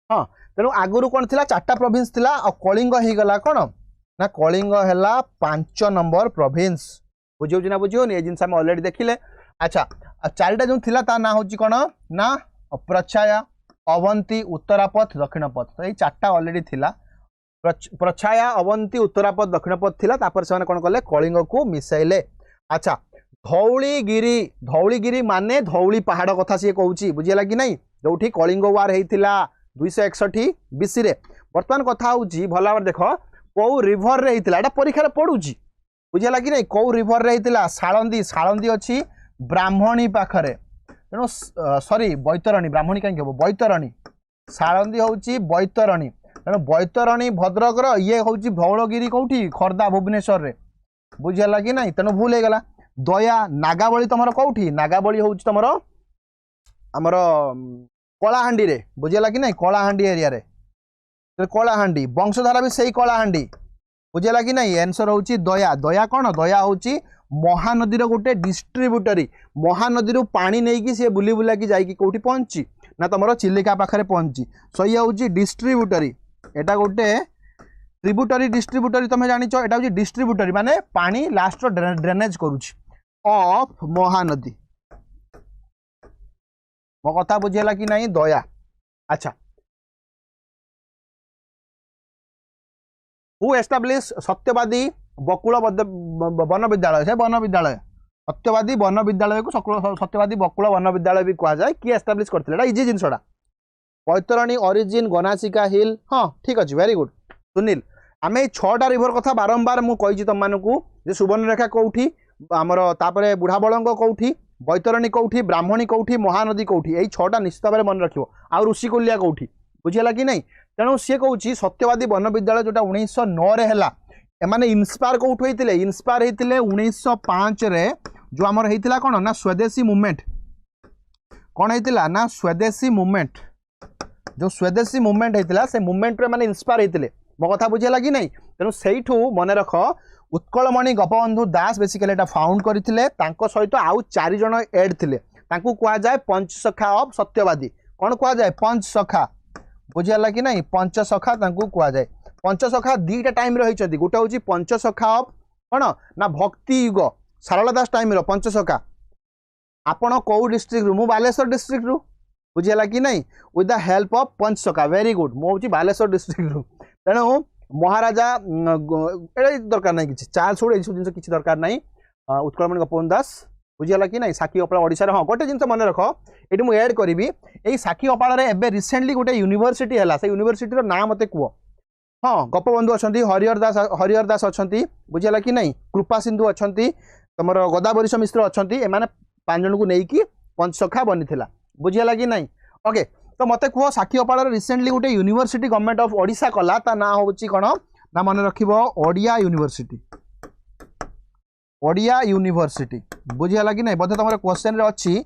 हाँ तेणु आगुरु कौन थिला 4टा प्रोविंस थिला और कलिंग हो गला कौन ना कलिंग है 5 नंबर प्रोविंस बुझे ना बुझे ये जिन अलरेडी देखिले अच्छा 4टा जो थिला ता ना हूँ कौन ना प्रच्छाया अवंती उत्तरापथ दक्षिणपथ तो ये 4टा अलरेडी थिला प्रच्छाया अवंती उत्तरापथ दक्षिणपथ थिला तापर से कौन कले कलिंग को मिसाइले अच्छा धौलीगिरी माने धौली पहाड़ कथा सी कहूँ बुझेगा कि नहीं जो कलिंग वार होता 261 BC रे बर्तमान कथा हूँ भल भाव देख कौ रिभर रे होता परीक्षा पड़ू बुझेगा कि नहीं कौ रिभर रे होता साळंदी साळंदी अच्छी ब्राह्मणी पाखरे तेणु सॉरी बैतरणी ब्राह्मणी कहीं हम बैतरणी साळंदी हूँ बैतरणी तेणु बैतरणी भद्रक ये हूँ धौलगिरी कौटी खर्दा भुवनेश्वर रे बुझेगा कि नहीं तेणु भूल होगा दया नागावली तुम कौटी नागावली हूँ तुम आमर कलाहांडी रे बुझेगा कि नहीं कलाहांडी एरिया रे कलाहांडी वंशधारा भी सही कलाहांडी बुझेगा कि नहीं आंसर हूँ दया दया कौन दया हूँ महानदी गोटे डिस्ट्रीब्यूटरी महानदी पानी नहीं कि सी बुली बुला कि जाकि कौटी पहुँची ना तुम चिलिका पाखे पहुँची सो ये हूँ डिस्ट्रीब्यूटरी एटा गोटे ट्रिब्यूटरी डिस्ट्रीब्यूटरी तुम जान एटा हूँ डिस्ट्रीब्यूटरी माने पानी लास्ट ड्रेनेज करुच्ची ऑफ महानदी मो कथा बुझेगा कि नहीं दया अच्छा हु एस्टाब्लिश सत्यवादी बकुल वन विद्यालय से वन विद्यालय सत्यवादी वन विद्यालय को सत्यवादी बकुल वन विद्यालय भी कह जाए किए एस्टाब्लिश करते इजी जिनसा बैतरणी ओरिजिन गनासिका हिल हाँ ठीक अच्छे वेरी गुड सुनील आम 6टा रिभर कथा बारंबार मुझे तुम मानू सुवर्णरेखा कौटी आमर तापर बुढ़ा बलंग कौटी बैतरणी कौटी ब्राह्मणी कौटी महानदी कौटी यही 6टा निश्चित भाव मन रख ऋषिकुलिया कौटी बुझेगा कि नहीं तेणु सी कौन सत्यवादी वन विद्यालय जोटा 1909 है एमाने इन्स्पायर कौट होते इन्स्पायर होते 1905 रे जो आमर होता कौन ना स्वदेशी मूवमेंट कौन होता ना स्वदेशी मूवमेंट जो स्वदेशी मूवमेंट होता से मूवमेंट रे माने इन्स्पायर होते मो कथा बुझेगा कि नहीं तेणु से मन रख उत्कलमणि गोपबंधु दास बेसिकली एटा फाउंड करथिले तांको सहित आउ 4 जण एड थिले तांको कहा जाए पंचसखा ऑफ सत्यवादी कौन कहा जाए पंचसखा बुझेगा कि नहीं पंचसखा तांको कहा जाए पंचसखा 2टा टाइम रही गोटे हूँ पंचसखा ऑफ कौन ना भक्ति युग सारला दास टाइम पंचसखा आपण कौ डिस्ट्रिक्ट मु बालेश्वर डिस्ट्रिक्ट रु बुझेगा कि नहीं with the help of Panchasakha very good मुझे बालेश्वर डिस्ट्रिक्ट रु तेणु महाराजा दरकार नहीं किसी चार्ल्स हुड जिन किसी दरकार नहीं उत्कलमणि गोपबंधु दास बुझीगला कि नहीं साखी कपाल ओडिशा हाँ गोटे जिन मन रख ये मुझे एड करी यही साखी कपाल एवं रिसेंटली गोटे यूनिवर्सिटी है से यूनिवर्सिटी ना मत कह हाँ गोपबंधु अच्छा हरिहर दास अच्छा बुझीगला कि नहीं कृपा सिंधु अच्छा तुम गदावरीश मिश्र अच्छा एम 5 जन को लेकिन पंचसखा बनी बुझीगला कि नहीं ओके तो मत कह साखी कपाल रिसेंटली गोटे यूनिवर्सिटी गवर्नमेंट ऑफ ओडिशा कला ता ना हूँ कौन ना मन रखिब ओडिया यूनिवर्सिटी ओडिया यूनिवर्सिटी बुझीगला कि नहीं बोधे तुम क्वेश्चन अच्छी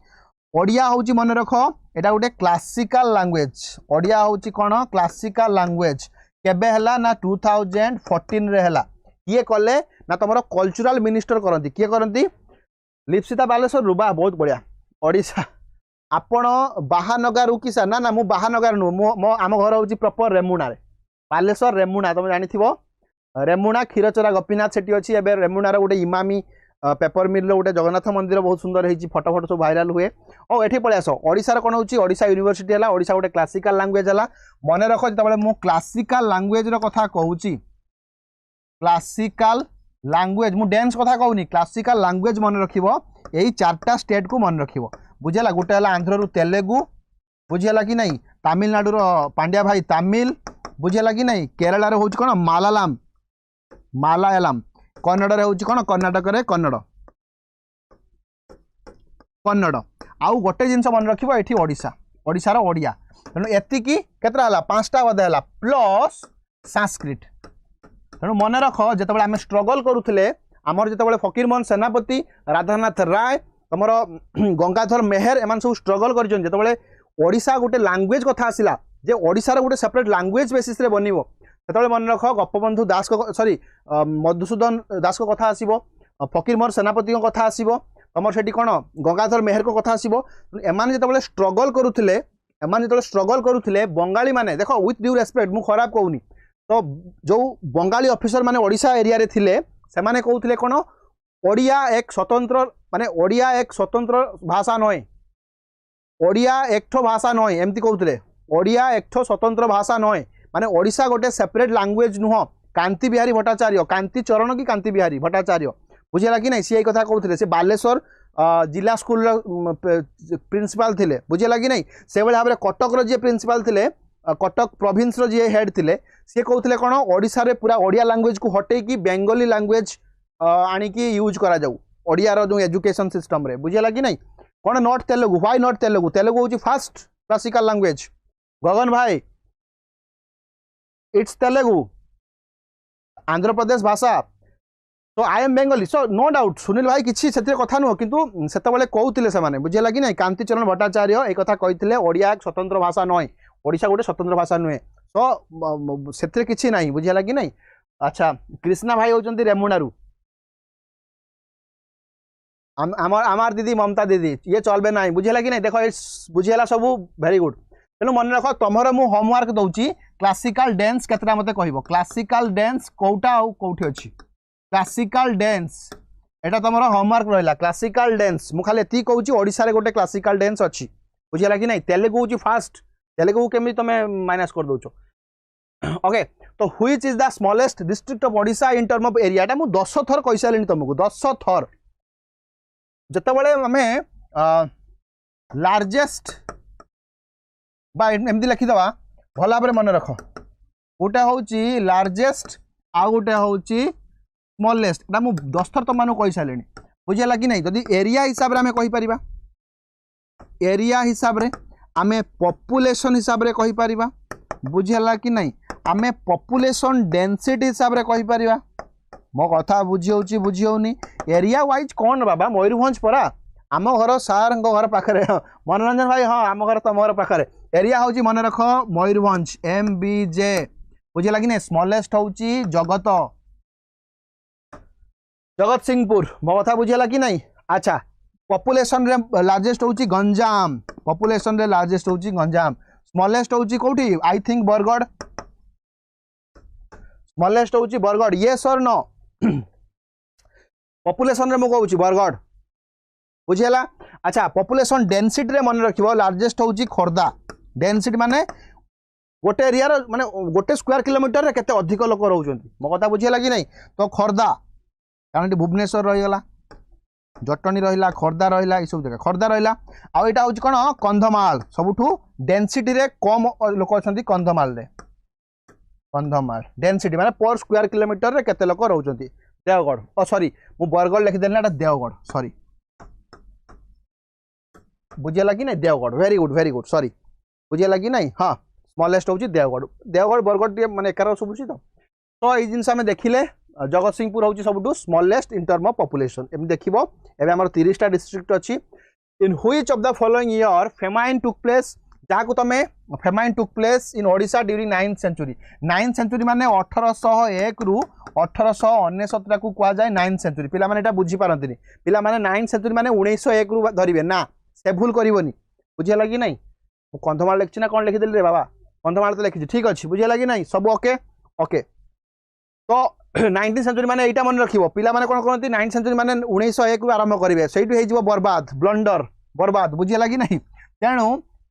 ओडिया हूँ मन रख यहाँ गोटे क्लासिकल लैंग्वेज ओडिया हूँ कौन क्लासिकल लैंग्वेज केबे हला ना 2014 रे हला किए कले ना तुम कल्चरल मिनिस्टर करती किए करती लिप्सिता बालेश्वर रुबा बहुत बढ़िया ओडिशा आपण बाहानगारू कि ना ना मु बाहानगार नु मो आम घर हूँ प्रॉपर रेमुणा बालेश्वर रेमुणा तुम जानी रेमुणा क्षीरचोरा गोपीनाथ सेठी अच्छी एवं रेमुणार गोटे इमामी पेपर मिल गोटे जगन्नाथ मंदिर बहुत सुंदर होती फटो फटो सब भाइराल हुए और ये पलि आस ओडिशार कौन होची ओडिशा यूनिवर्सिटी है ओडिशा गोटे क्लासिकल लैंग्वेज है मन रख जो मु क्लासिकल लैंग्वेज कथा कहूँ क्लासिकल लैंग्वेज मु डांस कथा कहूनी क्लासिकल लैंग्वेज मन रख यही 4टा स्टेट को मन रख बुझेगा गोटे है आंध्र तेलुगु बुझेगा कि नहीं तमिलनाडुर पांड्या भाई तमिल बुझेगा कि नहीं केरला हूँ कौन मालायालम मालायालम कन्नड़ हूँ कौन कर्णाटक कन्नड़ कन्नड़ आउ गोटे जिनस मन रख ये ओडिशा ओडिशार ओडिया तेणु एतिकी केतरा है 5टा बोधे है प्लस संस्कृत तेणु मन रख जो आम स्ट्रगल करुले आमर जो फकीरमोहन सेनापति राधानाथ राय तुम गंगाधर मेहर एम सब स्ट्रगल कर ओडिशा गोटे लैंग्वेज कथा आसला जे ओडिशार गोटे सेपरेट लैंग्वेज बेसिस रे बनिवो सेतबेले मन रख गोपबंधु दास को सॉरी मधुसूदन दास को कथा आसीबो फकीरमोहन सेनापति को कथा आसीबो तुमर सेठी कौन गंगाधर मेहर को कथा आसीबो एमाने जेतबेले स्ट्रगल करुले बंगाली माने देखो विथ ड्यू रेस्पेक्ट मु खराब कहूनी तो जो बंगाली ऑफिसर माने ओडिशा एरिया रे थिले से माने कहउथिले कोन ओडिया एक स्वतंत्र माने ओडिया एक स्वतंत्र भाषा नय ओडिया एकठो भाषा नय एमती कहउथिले ओडिया एकठो स्वतंत्र भाषा नय माने ओडिशा गोटे सेपरेट लैंग्वेज नुह कांति बिहारी भट्टाचार्य कांति चरण की कांति बिहारी भट्टाचार्य बुझेगा कि नहीं सी कथा कहते से बालेश्वर जिला स्कूल प्रिंसिपाल थिले बुझेगा कि नहीं से भाव में कटक जी प्रिंसिपाल थिले कटक प्रोविंस जी हेड थिले सी कहते कौन ओडिशा रे पूरा ओडिया लैंग्वेज को हटेकी बेंगली लैंग्वेज आणिकी यूज करा जाऊ ओडियार जो एजुकेशन सिस्टम रे बुझेगा कि नहीं कौन not Telugu why not Telugu Telugu हूँ फास्ट क्लासिकल लैंग्वेज गगन भाई इट्स तेलुगु आंध्र प्रदेश भाषा तो I am Bengali so no doubt Sunil भाई किसी से कथा नुह किंतु सेतबेले कहते से बुझेगा कि नहीं कांतिचरण भट्टाचार्य एक कथा कहते ओडिया एक स्वतंत्र भाषा नय ओडिशा गोटे स्वतंत्र भाषा नुहे तो से किसी ना बुझेगा कि नहीं अच्छा कृष्णा भाई होती रेमुणारू आमार दीदी ममता दीदी ये चलबे ना बुझेगा कि नहीं देखो बुझेगा सब वेरी गुड तेणु मन रख तुमर मु होमवर्क दौची क्लासिकल डांस केतटा मते कहबो क्लासिकल डांस कोटा आउ कोठी अछि क्लासिकल डांस एटा तुमर होमवर्क रहला क्लासिकल डांस मु खाली एती कहूची ओडिसा रे गोटे क्लासिकल डांस अछि बुझिला कि नहीं तेलुगु होची फास्ट तेलुगु केमी तमे माइनस कर दोचो ओके तो which is the smallest district of Odisha in term of area एटा मु 10 थर कहि सालिनी तुमको 10 थर जते बळे हमें लार्जेस्ट बा एमती लिखिदवा भल भाव मन रख गोटे हूँ लार्जेस्ट आउ गोटे हूँ स्मॉलेस्ट एटा मु 10 थर तुम कही सारे बुझेगा कि नहीं जदि एरिया हिसाब से आम कहीपर एरिया हिसाब से आम पॉपुलेशन हिसाब से कहीपर बुझेगा कि नहीं आम पॉपुलेशन डेंसिटी हिसाब से कहीपर मो कथा बुझी बुझी होनी एरिया वाइज कौन बाबा मयूरभंज परा आम घर सार घर पाखे मनोरंजन भाई हाँ आम घर तुम घर पाखे एरिया हूँ मन रख मयूरभंज MBJ बुझेगा कि नहीं स्मॉलेस्ट हूँ जगत सिंहपुर मो कथा बुझेगा कि नहीं अच्छा पॉपुलेशन रे लार्जेस्ट हूँ गंजाम पॉपुलेशन रे लार्जेस्ट हूँ गंजाम स्मॉलेस्ट हूँ कौटी आई थिंक बरगढ़ स्मॉलेस्ट हूँ बरगढ़ येस और नो पॉपुलेशन रे मु कहूँ बरगढ़ बुझेगा अच्छा पॉपुलेशन डेंसिटी रे मन रखिबो लार्जेस्ट हूँ खोर्धा डेंसिटी माने गोटे एरिया माने गोटे स्क्वायर किलोमीटर रे केते अधिक लोक रहउछंती मो कथा बुझेला कि नहीं तो खोर्धा कारण भुवनेश्वर रहीगला जटनी रहा खर्दा रहा ये सब जगह खर्दा रहा आउ यहाँ हूँ कौन कंधमाल सबुठू डेनसीटी रे कम लोक अच्छा कंधमाल रे कंधमाल डेनसीटी माने पर स्क्वायर किलोमीटर रे केते लोक रहउछंती देवगढ़ ओ सॉरी मु बरगढ़ लिखि देना देवगढ़ सॉरी बुझेला कि नहीं देवगढ़ वेरी गुड सॉरी बुझेला कि नहीं हाँ स्मॉलेस्ट हूँ देवगढ़ देवगढ़ बरगढ़ टे माने एकार शुभुची तो ये जिनस आम देखिले जगत सिंहपुर हूँ सबुठू smallest in term of population एम देखिबो एबे हमर 30टा डिस्ट्रिक्ट अछि in which of the following year famine took place जहाँ को तुम famine took place in Odisha during 9th century 9th century माने 1801 रु 1899 को कह जाए 9th सेंचुरी पिला माने एटा बुझी पारंतिनी पिला माने 9th सेंचुरी माने 1901 रु धरिबे ना से भूल करबोनी बुझिया कि नहीं मु कंधमाल लिखछि ना कोन लिखि देली रे बाबा कंधमाल तो लिखि ठीक अछि बुझिया कि नहीं सब ओके ओके तो 19th सेंचुरी माने एटा मन रखिबो पिला माने कोन कोनती 9th सेंचुरी माने 1901 रु आरंभ करिवे सेइटु हे जिवो बर्बाद ब्लंडर बर्बाद बुझिया कि नहीं तेणु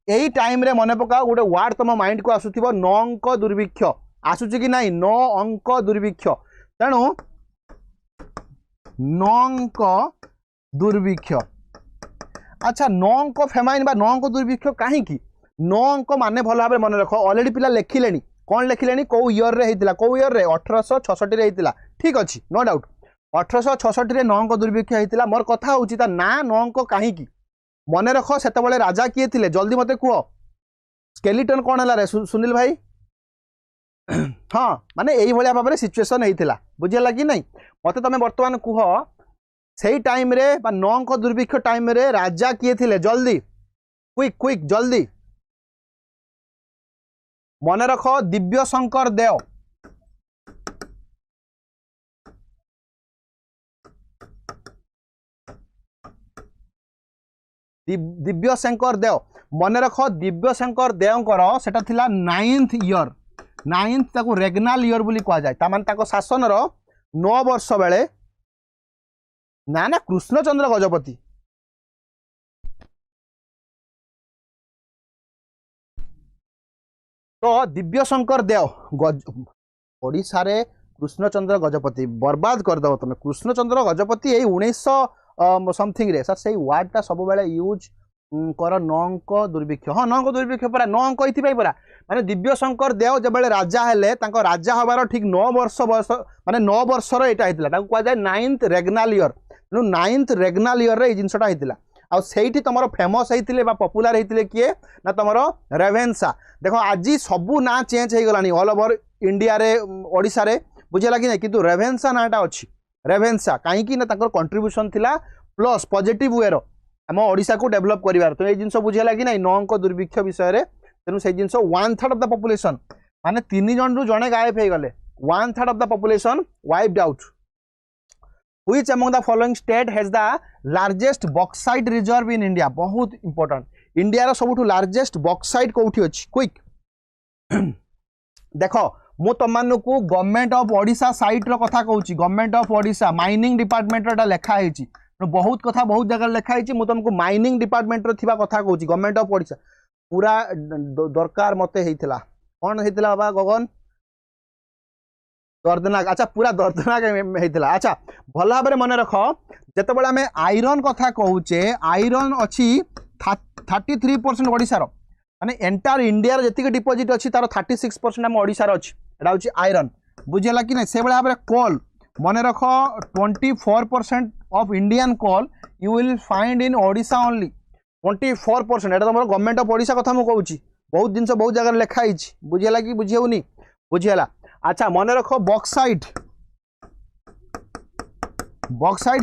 यही टाइम रे मन पका गोटे वार्ड तुम माइंड को आसुथिबो 9 अंक दुर्भिक्ष आसुची कि नहीं 9 अंक दुर्भिक्ष तेणु 9 अंक दुर्भिक्ष अच्छा 9 अंक फेमाइन बा 9 अंक दुर्भिक्ष कहीं 9 अंक माने भल भाव मन रख ऑलरेडी पिला लिखिले कौन लिखिले कौ ईयर रे हेतिला कौ ईयर रे 1866 रे हेतिला ठीक अछि नो डाउट 1866 रे 9 अंक दुर्भिक्ष हेतिला मोर कथा होची ता ना 9 अंक कहीं मन रख से राजा किए थे जल्दी मत कह स्केलेटन कौन है सुनील भाई हाँ माने यही भाया भाव में सिचुएसन होता बुझेगा कि नहीं मत तुम बर्तमान कह से टाइम रे 9 अंक दुर्भिक्ष टाइम रे राजा किए थे जल्दी क्विक क्विक जल्दी मन रख दिव्य शंकर देव दिव्य शंकर देव मन रख दिव्य शंकर देवकर सेटा थिला 9th ईयर 9th ताको रेगनाल ईयर बोली कह जाए तामान ताको शासन रो 9 वर्ष बेले ना ना कृष्णचंद्र गजपति तो दिव्य शंकर देव ओडिशा रे कृष्णचंद्र गजपति बर्बाद कर दो तुम कृष्णचंद्र गजपति यही 1900 समथिंग रे सर से वार्डटा सब बेले यूज कर 9 अंक दुर्भिक्ष हाँ 9 अंक दुर्भिक्ष परा 9 अंक ये परा माने दिव्य शंकर देव जब राजा हेले तांको राजा हबार ठीक 9 वर्ष बयस माने 9 वर्षर एटा हेतिला ताको कह जाय 9th रेगनाल ईयर तेणु 9th रेगनाल ईयर रे जिनसटा हेतिला आ सेठी तमरो फेमस हेतिले बा पॉपुलर हेतिले किए ना तमरो रेवेन्सा देखो आज सबू ना चेंज हो गलानी ऑल ओवर इंडिया रे ओडिशा रे बुझे लगी नहीं किंतु रेवेन्सा नाटा अच्छी रेवेन्सा कहीं ना ताकर कंट्रीब्यूशन थिला प्लस पॉजिटिव वे रो आम ओडिशा को डेवलप करिवार तो ये जिनस बुझे लगी नहीं 9 अंक दुर्भिक्ष विषय रे तेणु से जिनस 1/3 ऑफ द पॉपुलेशन माने 3 जन रु जणे गायब हो गले 1/3 of the population wiped out which among the following state has the largest bauxite reserve in India बहुत इंपोर्टेंट इंडिया रो सबुठु लार्जेस्ट बॉक्साइट कोठी अछि क्विक देखो मु तुमको गवर्नमेंट ऑफ ओडिशा साइट रो कथा कहूची government of Odisha mining department रो लेखा है बहुत कथा बहुत जगह लिखा है मु तुमको माइनिंग डिपार्टमेंट रो थिबा कथा कहूची गवर्नमेंट ऑफ ओडिशा पूरा दरकार मते हेतिला कौन हेतिला बाबा गगन दर्दनाक अच्छा पूरा दर्दनाक हेतिला अच्छा भल भाव मन रख जते बेला में आयरन कथा कहूचे आयरन अछि 33% ओडिशा रो माने एंटायर इंडिया रो जति के डिपॉजिट अछि तार 36% हम ओडिशा रो अछि एटा होछि आयरन बुझेला कि नै से बेला भाव कोल मन रख 24% of Indian coal you will find in Odisha only 24% एटा तमरो गवर्नमेंट ऑफ ओडिशा कथा मु कहूची बहुत जिनस बहुत जगह लिखा है बुझेला कि बुझेउनी बुझेला अच्छा मन रख बॉक्साइट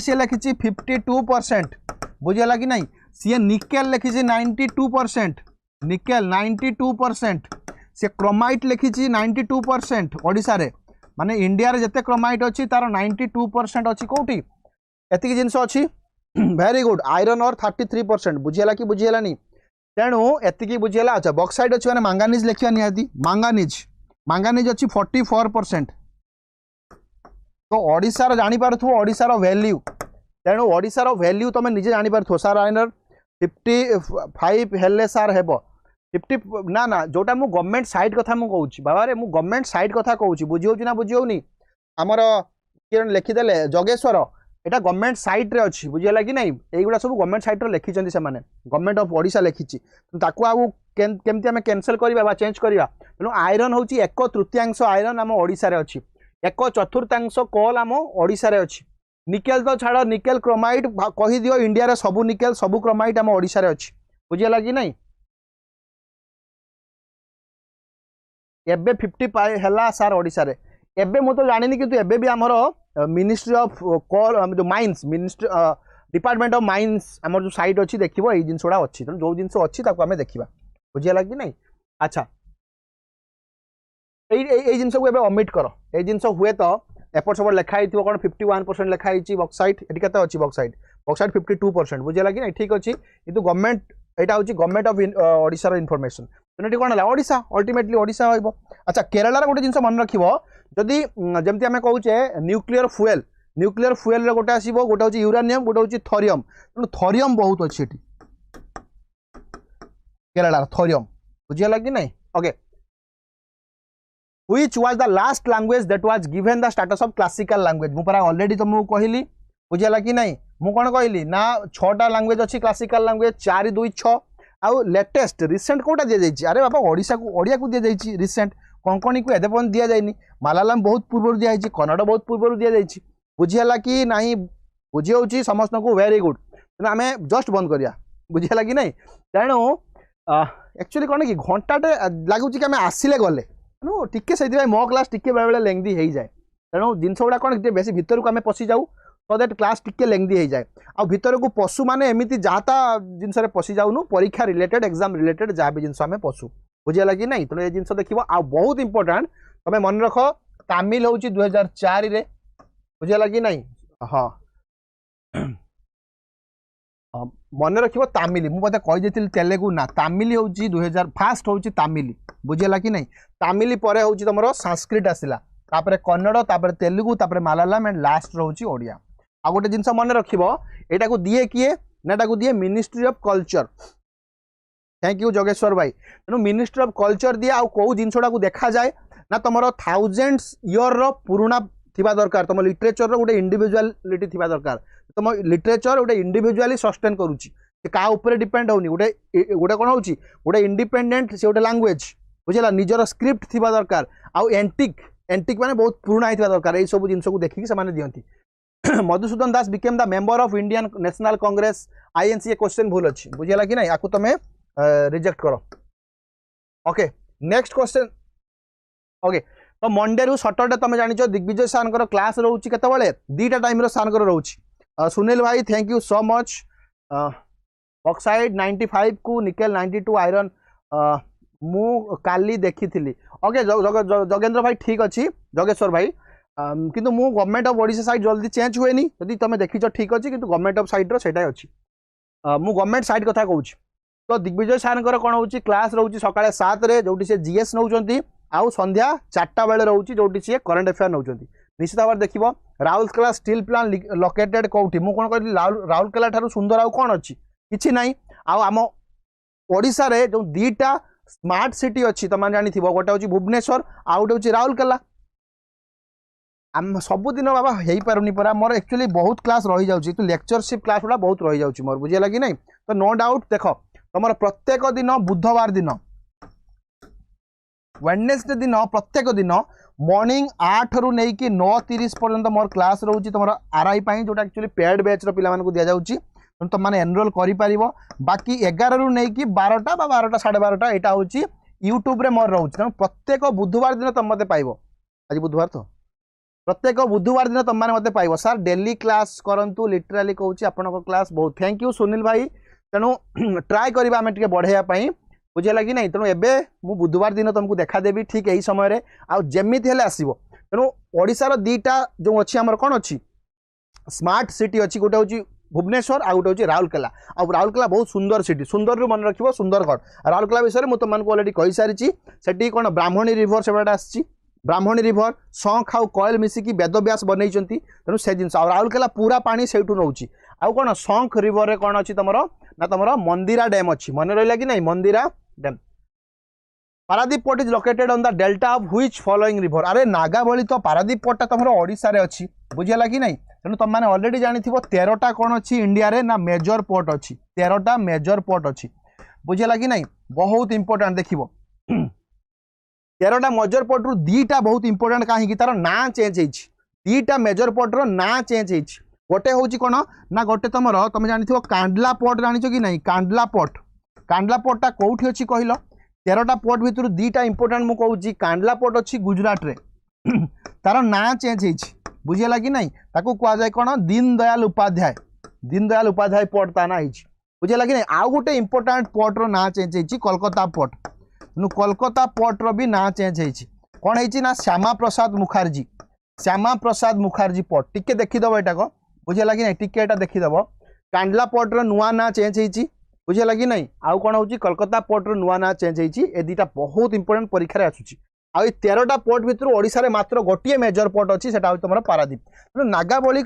से लिखी 52% बुझेला कि नहीं सी निकेल लिखी 92% निकेल 92% से क्रोमाइट लिखी 92% ओडिशा रे माने इंडिया रे जते क्रोमाइट अछि तार 92% अछि कोठी एतिक जिंस अछि वेरी गुड आयरन और 33% बुझेला कि बुझेला नहीं तेणु एतिक बुझेला अच्छा बॉक्साइट अछि माने मांगानीज लिखिया नियादी मांगानीज अछि 44% तो ओडिशा रो जानि पारथु ओडिशा रो वैल्यू तेणु ओडिशा रो वैल्यू तमे निजे जानि पारथु सर आइनर 55 हेले सार हेबो 50 ना ना जोटा मु गवर्नमेंट साइट कथा मु कहूची बाबा रे मु गवर्नमेंट साइट कथा कहूची बुझियोची ना बुझियोनी हमर किरण लिखि देले जगेश्वर एटा गवर्नमेंट साइट रे अछि बुझियला कि नहीं एगुडा सब गवर्नमेंट साइट रे लिखि चंदी से माने गवर्नमेंट ऑफ ओडिशा लिखिछि ताकू आउ केमती हमें कैंसल करबा बा चेंज करबा तेणु आयरन होची 1/3 आयरन आम ओडिशा रे अछि 1/4 कोल आम ओडिशा रे अछि निकेल तो छाड़ निकेल क्रोमाइट कहि दियो इंडिया रे सबु निकेल सबु क्रोमाइट आम ओडिशा रे अछि बुझियला कि नहीं एबे 50 पाए हला सार ओडिशा रे एबे मु तो जानिनी किंतु एबे भी हमरो मिनिस्ट्री ऑफ कोल जो mines ministry department of mines हमर जो साइट अछि देखिबो एई जिंसोडा अछि त जो जिंसो अछि ताको हमें देखिबा बुझियला कि नहीं अच्छा एई जिंसो को एबे ओमिट करो एई जिंसो हुए तो एपट सब लिखा हिथिबो कोन 51% लिखा हिची बॉक्साइट एटी कते अछि बॉक्साइट 52% बुझियला कि नहीं ठीक अछि किंतु गवर्नमेंट एटा होची गवर्नमेंट ऑफ ओडिशा रो इन्फॉर्मेशन तेनटी कोन हला ओडिशा अल्टीमेटली ओडिशा होइबो अच्छा केरला रे गोटे जिंस मन रखिबो जदि जेमति हमें कहूचे न्यूक्लियर फुएल रे गोटे आसीबो गोटे होची यूरेनियम गोटे होची थोरियम तेनु थोरियम बहुत अछि एटी केरला थोरियम बुझियला कि नहीं okay which was the last language that was given the status of classical language मु परा ऑलरेडी तुमको कहली बुझियला कि नहीं मु कोन कहली ना 6टा लैंग्वेज अछि क्लासिकल लैंग्वेज 4 2 6 आउ लेटेस्ट रिसेंट कोटा दिया जाइछि अरे बाबा ओडिसा को ओडिया को दिया जाइछि रिसेंट कोंकणी को एदे पन दिया जाइनी मलयालम बहुत पूर्व दिया जाइछि कन्नड़ बहुत पूर्व दिया जाइछि बुझियला कि नहीं बुझी होछि समस्त को वेरी गुड तेना हमें जस्ट बंद करिया बुझियला कि नहीं तेणु एक्चुअली कोन कि घंटाटे लागुछि कि हमें आसिले गले नो टिके सेति मो क्लास टिके बेले बेले लेंदी हेई जाए तेणु जिनस गुड़ा कौन बेसी भितर को आम पशि जाऊ सो दैट क्लास टिके लेंदी हो जाए आ भितर को पशु माने एमती जहाँ जिनस पशि जाऊनु परीक्षा रिलेटेड एग्जाम रिलेटेड जहाँ भी जिनस आम पशु बुझेगा कि नहीं तेणु ये जिनस देखिए आ बहुत इंपोर्टाट तुम मन रख तामिल हूँ 2004 रे बुझेगा कि नहीं हाँ मन रख तामिल मुझे कहीदे तेलुगु ना तामिल हूँ 2000 फास्ट हूँ तामिल बुझेगा कि नहीं तामिल पर हूँ तुम संस्कृत आसला तापर कन्नड़ तापर तेलुगु तापर मलयालम एंड लास्ट रोची ओडिया आ गोटे जिनस मन रखिबो एटा को दिए किए ना एटा को दिए ministry of culture thank you Jogeshwar भाई तेणु मिनिस्ट्री ऑफ कल्चर दिए आ कौ जिनसटा को देखा जाए ना तुम थाउजेंड्स इयर रो पुराना थिबा दरकार तुम लिटरेचर रो गोटे इंडिविजुअलिटी थिबा दरकार तुम लिटरेचर गोटे इंडिविजुअली सस्टेन करूची से का ऊपर डिपेंड होनी गोटे गोटे कोन होची गोटे इंडिपेंडेंट से गोटे लैंग्वेज बुझला निजर स्क्रिप्ट थिबा दरकार आउ एंटिक माने बहुत पुराना होता दरकार यही सब जिन को देखिक से दिखती Madhusudan Das became the member of Indian National Congress INC question भूल अच्छी बुझेगा कि नहीं आपको तुम रिजेक्ट करो ओके नेक्स्ट क्वेश्चन ओके तो मंडे रु सैटरडे तुम जान दिग्विजय सार क्लास रोचे केतबेले 2टा टाइम सार रोचे सुनील भाई thank you so much bauxite 95 को निकेल 92 आयरन मु काली देखी थी ओके जगेंद्र भाई ठीक अच्छी जगेश्वर भाई किंतु मु गवर्नमेंट ऑफ ओडिशा साइट जल्दी चेंज हुए नहीं जदि तुम देखीच ठीक अच्छी किंतु गवर्नमेंट ऑफ साइट सेटा अच्छी मु गवर्नमेंट साइट कथा कहूँ तो दिग्विजय सार कौन हो क्लास रोचे सकाଳେ 7 रे जोटी से जीएस नौ आउ संध्या 4टा बेले रोचे जोटी सी करंट अफेयर नौ निश्चित भाव देख राउरकेला स्टील प्लांट लोकेटेड कौटी मुझे कौन कहली राउरकेला ठारू सुंदर आउ कौन अच्छी किसी ना आम ओडिशा रे जो 2टा स्मार्ट सिटी अच्छी तुम जानी गोटे हूँ भुवनेश्वर आउ गोटे हूँ राउरकेला आम सबुदिन बाबा हो पारुनी परा मोर एक्चुअली बहुत क्लास रही जाऊँगी तो लेक्चरशिप क्लास गुड़ा बहुत रही जाऊँगी मोर बुझेगा कि नहीं तो नो डाउट देख तुम प्रत्येक दिन बुधवार दिन वेडनेसडे दिन प्रत्येक दिन मॉर्निंग 8 रु नहीं कि 9:30 पर्यंत मोर क्लास रोची तुम आरआई जोटा एक्चुअली पेड बैच रो पिला मानकु दिया जाउची तुम मैंने एनरोल करि बाकी 11 रु नहीं कि 12टा 12टा 12:30 यहाँ हूँ यूट्यूब रे मोर रोचे तेणु प्रत्येक बुधवार दिन तुम मत पाइब आज बुधवार तो प्रत्येक बुधवार दिन तुम मैंने मत पाइब सर डेली क्लास करंतु लिटराली कहूँ आपन क्लास बहुत थैंक यू सुनील भाई तेणु ट्राए करवा आम टे बढ़ाई बुझेगा कि नहीं तेणु एबे मु बुधवार दिन तुमको देखादेवी ठीक यही समय आमती हेले आसो तेणु ओडिशार 2टा जो अच्छी आमर कौन अच्छी स्मार्ट सिटी अच्छी गोटे हूँ भुवनेश्वर आ गोटे हूँ राउरकेला आ राउरकेला बहुत सुंदर सिटी सुंदर रु मन रखिबो सुंदरगढ़ राउरकेला विषय में तुमको ऑलरेडी कही सारी सेठी कौन ब्राह्मणी रिभर से आसी ब्राह्मणी रिभर शंख आउ कॉयल मिसिकी वेदव्यास बनई तेणु से जिन राउरकेला पूरा पानी से नौ आउ कौन शंख रिभर रे कौन अच्छी तुम ना तुम मंदिरा डैम अच्छी मन रहा कि नहीं Mandira dam Paradip port is located on the delta of which following river अरे नागावली तो पारादीप पोर्टा तुम ओडिशा रे अच्छी बुझेगा कि नहीं तेणु तुम मैंने ऑलरेडी जानी 13टा कौन अच्छी इंडिया रे ना मेजर पोर्ट अच्छी 13टा मेजर पोर्ट अच्छी बुझेगा कि नहीं बहुत इंपोर्टेंट देखिबो 13टा मेजर पोर्ट रु 2टा बहुत इंपोर्टेंट कहीं तार ना चेंज होती 2टा मेजर पोर्ट रो ना चेंज होती गोटे हूँ कौन ना गोटे तुम तुम जानी कांडला पोर्ट जानी कि नहीं कांडला पोर्टा कौटी अच्छी कहल 13टा पोर्ट भितर 2टा इंपोर्टेंट मुझे कहूँ कांडला पोर्ट अच्छी गुजरात रे तार ना चेंज होती बुझेगा कि नहीं ताकू कहुए कौन दीनदयाल उपाध्याय पोर्ट ता ना बुझेगा कि नहीं आउ गोटे इंपोर्टेंट पोर्ट रो ना चेंज होती कोलकाता पोर्ट तेणु कोलकाता पोर्ट रो भी ना चेंज होती कौन है ना श्यामा प्रसाद मुखर्जी पोर्ट टिके देखीदेव यहाँ को बुझेगा कि नहीं टिके यहाँ देखीदेव कांडला पोर्ट रो नुआ ना चेंज होती बुझेगा कि नहीं आउ कौन होची कोलकाता पोर्ट रो नुआ ना चेंज होती ए दुटा बहुत इंपोर्टेंट परीक्षा आसूची आ 13टा पोर्ट भितर ओडिशा रे मात्र गोटे मेजर पोर्ट अच्छी से तुम पारादीप तेणु नागावली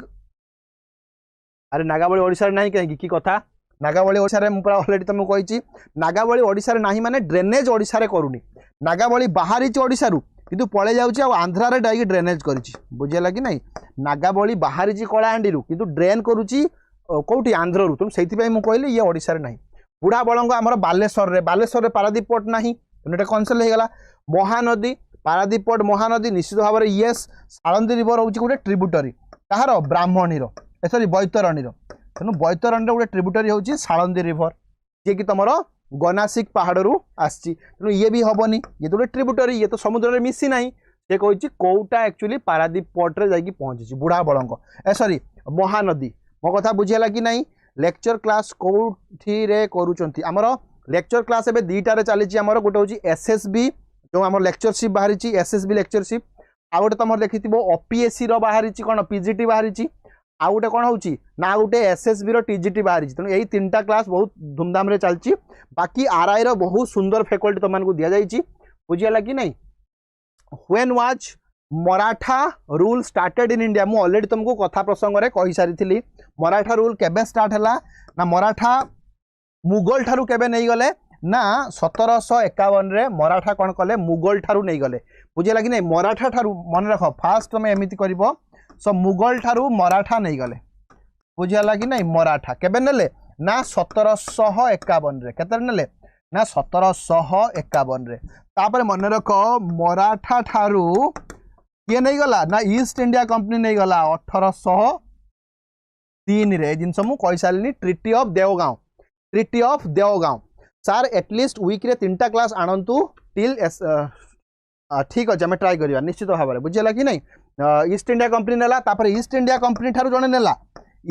अरे नागावली ओडिशा रे नहीं कहीं कि कथा नागावली ओडिशा रे मुझे अलरेडी तुमको कही नागावली ओडिशा रे नहीं माने ड्रेनेज ओडिशा रे करूनी नागावली बाहरी ओडिशा रु किंतु पळे जाउची आ आंध्रा रे डाइक ड्रेनेज करिछि बुझेला कि नहीं नागावली बाहरी कलाहांडी रु किंतु ड्रेन करूची कोठी आंध्र रु तुम सेति पई मु कहली ये ओडिशा रे नहीं बुढ़ा बलंग आमर बालेश्वर रे पारादीप पोर्ट नहीं तेणु कैनसल हो गला महानदी पारादीप पोर्ट महानदी निश्चित भाव में येस सालंदी रिवर हूँ गोटे ट्रिब्यूटरी कहार ब्राह्मणीर सॉरी बैतरणीर तेणु बैतरणी गोटे ट्रिब्यूटरी हूँ सालंदी रिवर जी कि तुम गनासिक पहाड़ रू आसी तेणु ये भी हेनी ये तो गोटे ट्रिब्यूटरी ये तो समुद्र में मिसी ना से कही कौटा एक्चुअली पारादीप पोर्ट रे जाकि पहुँची बुढ़ा बलंग सॉरी महानदी मो कथा बुझेगा कि नहीं लेक्चर क्लास कौटी रे करुचंती आमर लेक्चर क्लास एबे 2टारे चली आमर गोटे हूँ एसएसबी जो आम लेक्चरशिप बाहरी एसएसबी लेक्चरशिप आउ गोटे तुम देखी ओपीएससी बाहरी कौन पीजीटी बाहरी आउ गोटे कौन होची ना गोटे एसएसबी रो टीजीटी बाहरी तेणु यही 3टा क्लास बहुत धूमधाम रे चलची बाकी आरआई रो बहुत सुंदर फैकल्टी तुमको दि जाइए बुझीगला कि नहीं when was Maratha rule started in India मु ऑलरेडी तुमको कथा प्रसंग रे कहि सारी मराठा रूल केबे स्टार्ट हैला ना मराठा मुगल ठारू केबे नहीं गले ना 1751 रे मराठा कौन कले मुगल ठारू नहीं गले बुझेगा कि नहीं मराठा ठारू मन रख फास्ट तुम एमती कर सो मुगल ठारू मराठा नहीं गले बुझेगा कि नहीं मराठा केबे नेले ना 1751 रे केते नेले ना 1751 रे तापर मन रख मराठा ठारू किए नहीं गला ना ईस्ट इंडिया कंपनी नहीं गला 1803 रे जिनस मु कहि सारली ट्रिटी ऑफ देवगांव सार एटलिस्ट वीक रे 3टा क्लास आणंतु टिल ठीक अच्छे आम ट्राए करवा निश्चित भाव में बुझेगा कि नहीं ईस्ट इंडिया कंपनी नेला तापर ईस्ट इंडिया कंपनी ठारू जने नेला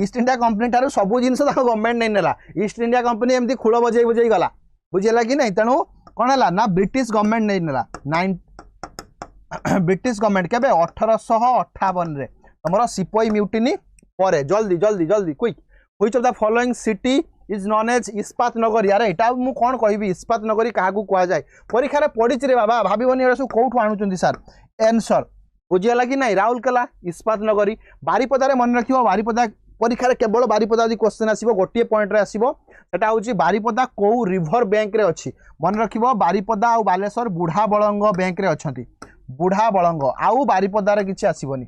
ईस्ट इंडिया कंपनी ठारू सबू जिनस गवर्नमेंट नहीं नेला ईस्ट इंडिया कंपनी एमती खूल बजे गला बुझेगा कि नहीं तेणु कौन है ना ब्रिटिश गवर्नमेंट नहीं नेला ब्रिटिश गवर्नमेंट केबे 1858 रे तुम सिपाही म्यूटिनी पर जल्दी जल्दी जल्दी quick which of the following city is known as इस्पात नगरी यार यहाँ मुझे कौन कहि इस्पात नगरी क्या कहुए परीक्षा पड़ी रे बाबा भावन सब कौटू आणुंट सार एनसर बुझीगला कि नहीं राउरकेला इस्पात नगरी बारिपदार मन रख बारिपदा परीक्षा केवल बारिपदा यदि क्वेश्चन आसो गोटे पॉइंट रे आसो सेटा हूँ बारिपदा कौ रिभर बैंक रे अच्छी मन रख बारिपदा और बालेश्वर बुढ़ा बलंग बैंक रे अच्छा बुढ़ा बलंग आउ बारिपदार किसी आसबनी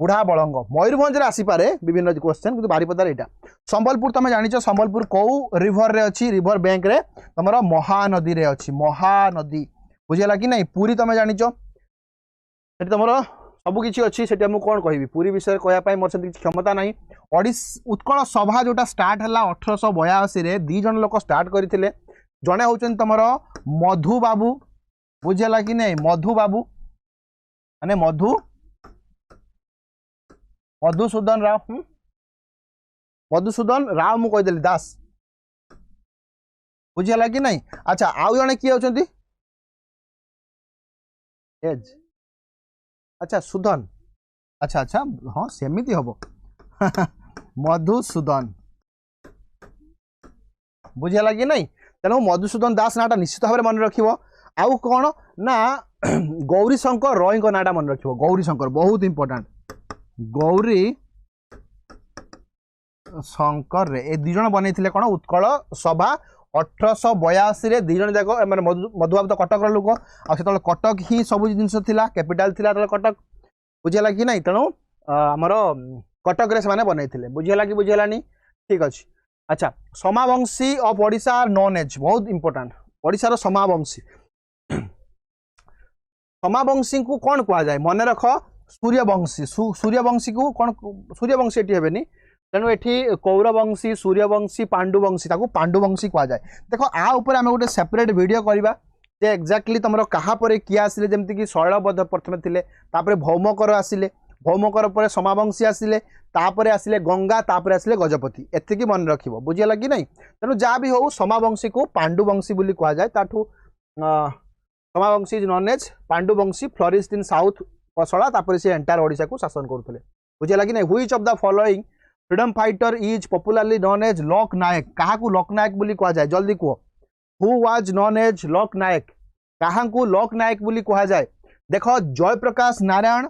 बुढ़ा बलंग मयूरभंज आसीपे विभिन्न क्वेश्चन कि बारिपदार यहाँ संबलपुर तुम जान संबलपुर कौ रिभर रे अच्छी रिभर बैंक रे तुम महानदी रे अच्छी महानदी बुझेगा कि नहीं पूरी तुम जान तुम सबकि अच्छी से मुझे कौन कहि पूरी विषय कहवाई मोर से क्षमता ना उत्कल सभा जोटा स्टार्ट है 1882 रे 2 जन लोक स्टार्ट करते जड़े हूँ तुम मधु बाबू बुझेगा कि नहीं मधु बाबू माने मधुसूदन राव मधुसूदन राव मु कहीदेली दास बुझेगा कि नहीं अच्छा आउ जड़े किए होती एज अच्छा सुदन अच्छा अच्छा हाँ सेमिति हम मधुसूदन बुझेगा कि नहीं तेणु मधुसूदन दास नाटा निश्चित भाव में मन रख आउ कौन ना गौरी शंकर रॉय का नाटा मन रख गौरी शंकर बहुत इंपोर्टेंट गौरी शंकर रे ए 2 जन बनई कौन उत्कल सभा 1882 दी जन जाक मैंने मधुबाबू तो कटक लोक आते कटक ही सब जिन कैपिटाल थिला कटक बुझेगा कि नहीं तेणु आमर कटक रे से बनई बुझेगा कि बुझेगानी ठीक अच्छे। अच्छा Somavanshi of Odisha are known as बहुत इंपोर्टेंट ओडिशार समावंशी समावंशी को कौन कह जाए मन रख सूर्यवंशी सूर्यवंशी को कौन सूर्यवंशी ये हेनी तेणु ये कौरवंशी सूर्यवंशी पांडुवंशी पांडुवंशी कह जाए। देख आ उपर आम गोटे सेपरेट वीडियो करवा जे एक्जाक्टली तुम कहापर किए आसिले जमती कि शैलबद्ध प्रथम थे भौमकर आसिले भौमकर पर समावंशी आसिले तापर आसिले गंगा तापर आसिले गजपति एतिकी मन रख बुझेगा कि नहीं तेणु जहाँ भी हो समावंशी को पांडुवंशी बोली कह जाए ताठू Somavanshi is known as Panduvanshi flourished in south Kosala तापर से एंटायर ओडिशा को शासन करते बुझेगा कि नहीं। Which of the following freedom fighter is popularly known as Lok Nayak क्या लोक नायक बोली कह जाए जल्दी कह who was non as Lok Nayak क्या लोक नायक बोली कह जाए। देख जयप्रकाश नारायण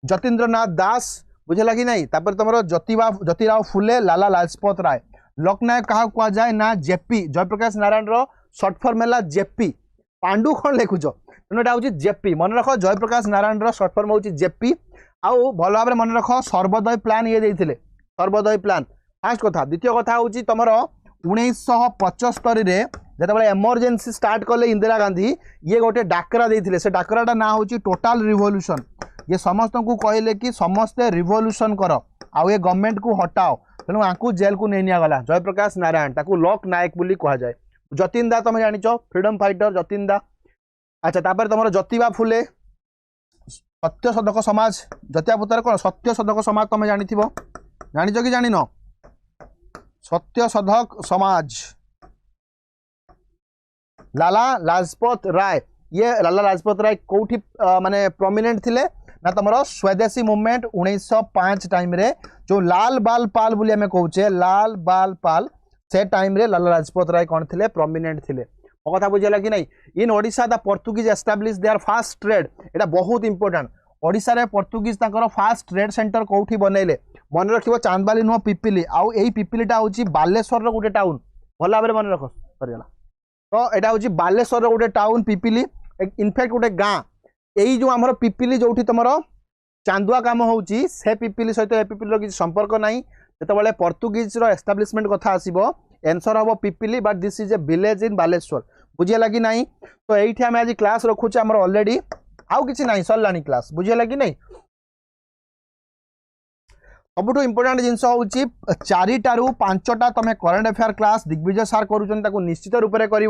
जतीन्द्रनाथ दास बुझेगा कि नहीं तापर तुम ज्योतिराव फुले लाला लाजपत राय लोक नायक क्या कह जाए ना JP Jayaprakash Narayan short form है जेपी पांडु कौन लिखुच तेणु यहाँ हूँ जेपी मन रख जयप्रकाश नारायण सर्ट फॉर्म हूँ जेपी आउ भल भाव मन रख सर्वोदय प्लान ये देते सर्वोदय प्लान फास्ट कथा। द्वितीय कथा हूँ तुम 1975 जो एमरजेंसी स्टार्ट कले इंदिरा गांधी ये गोटे डाकरा देते से डाकराटा ना हूँ टोटाल रिवोल्यूशन ये समस्त को कहले कि समस्ते रिवोल्यूशन कर आउ ये गवर्नमेंट को हटाओ तेणु आपको जेल को नहीं गला जयप्रकाश नारायण ताकू लोक नायक बोली कह जाए। जतीन दा तुम जानिच फ्रीडम फाइटर जतीन दा। अच्छा तापर तुम ज्योतिबा फुले सत्य सदक समाज जतिया पुतार कौन सत्य सदक समाज तुम जानी जानिच कि जान सत्य सदक समाज लाला लाजपत राय ये लाला लाजपत राय कौटी माने प्रोमिनेंट थिले ना तुम स्वदेशी मूवमेंट 1905 टाइम रे जो लाल बाल पाल बोली आम कहे लाल बाल पाल से टाइम रे लाला लाजपत राय कौन थे प्रोमिनेंट थे मो कथा बुझेगा कि नहीं। In Odisha the Portuguese establish their first trade एटा बहुत इंपोर्टेंट ओडिशा रे पोर्तुगीज तांकर फास्ट ट्रेड सेंटर कौटी बनइले मन रखिबो चांदबाली नुह पिपिली आउ एई पिपिलीटा होची बालेश्वर रो गोटे टाउन भल भाव मन रख सरीगला तो यहाँ हूँ बालेश्वर रो गोटे टाउन पिपिली इनफैक्ट गोटे गाँ यही जो आमर पिपिली जो तुम चांदुआ काम होची से पिपिली सहित ए पिपिली किसी संपर्क नहीं जो पोर्तुगीज रो एस्टाब्लिशमेंट कथा आसीबो आंसर हम Pipili but this is a village in Baleswar बुझेगा कि नहीं। तो ये आम आज क्लास रखुचे आमर ऑलरेडी आउ किसी ना सरलानी क्लास बुझेगा कि नहीं। सबुठ इंपोर्टेंट जिनस हूँ 4टा रू 5टा तुम करेन्ट अफेयर क्लास दिग्विजय सार करूँ निश्चित रूप से कर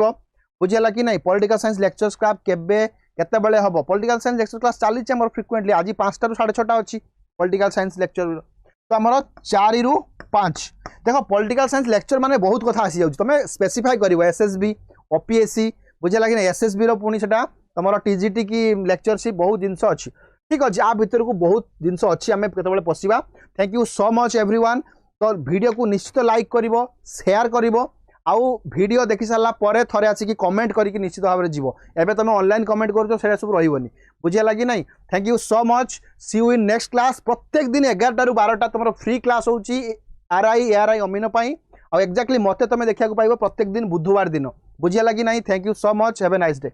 बुझेगा कि नहीं। पॉलिटिकल साइंस लेक्चर स्क्राप केबे केते बेले हम पॉलिटिकल साइंस लेक्चर क्लास चली फ्रिक्वेंटली आज 5टा रू 6:30 अच्छी पॉलिटिकल साइंस लेक्चर तो आमर 4 रू 5 देख पॉलिटिकल साइंस लेक्चर माने बहुत कथा आसी जाउछ तुम स्पेसिफाई कर एसएसबी ओपीएससी बुझेगा कि नहीं एसएसबी रो पुणी सेटा तुम टीजीटी की लेक्चरशिप बहुत जिनस अच्छी ठीक अच्छे आ भितर को बहुत जिनस अच्छी आम केतबेले पशिबा। Thank you so much everyone. तो वीडियो को निश्चित लाइक करिवो शेयर करिवो आउ वीडियो देखि सारा पर थरे आसिक कमेंट करके निश्चित भाव में जीव एबे तुम ऑनलाइन कमेंट कर सब रही बुझेगा कि नहीं। Thank you so much see you in next class प्रत्येक दिन 11 रू 12टा तुम फ्री क्लास होची आरआई एआरआई अमीन पाई और एक्जाक्टली मते तुम देखा पाइबो प्रत्येक दिन बुधवार दिन बुझेगा कि नहीं। Thank you so much have a nice day.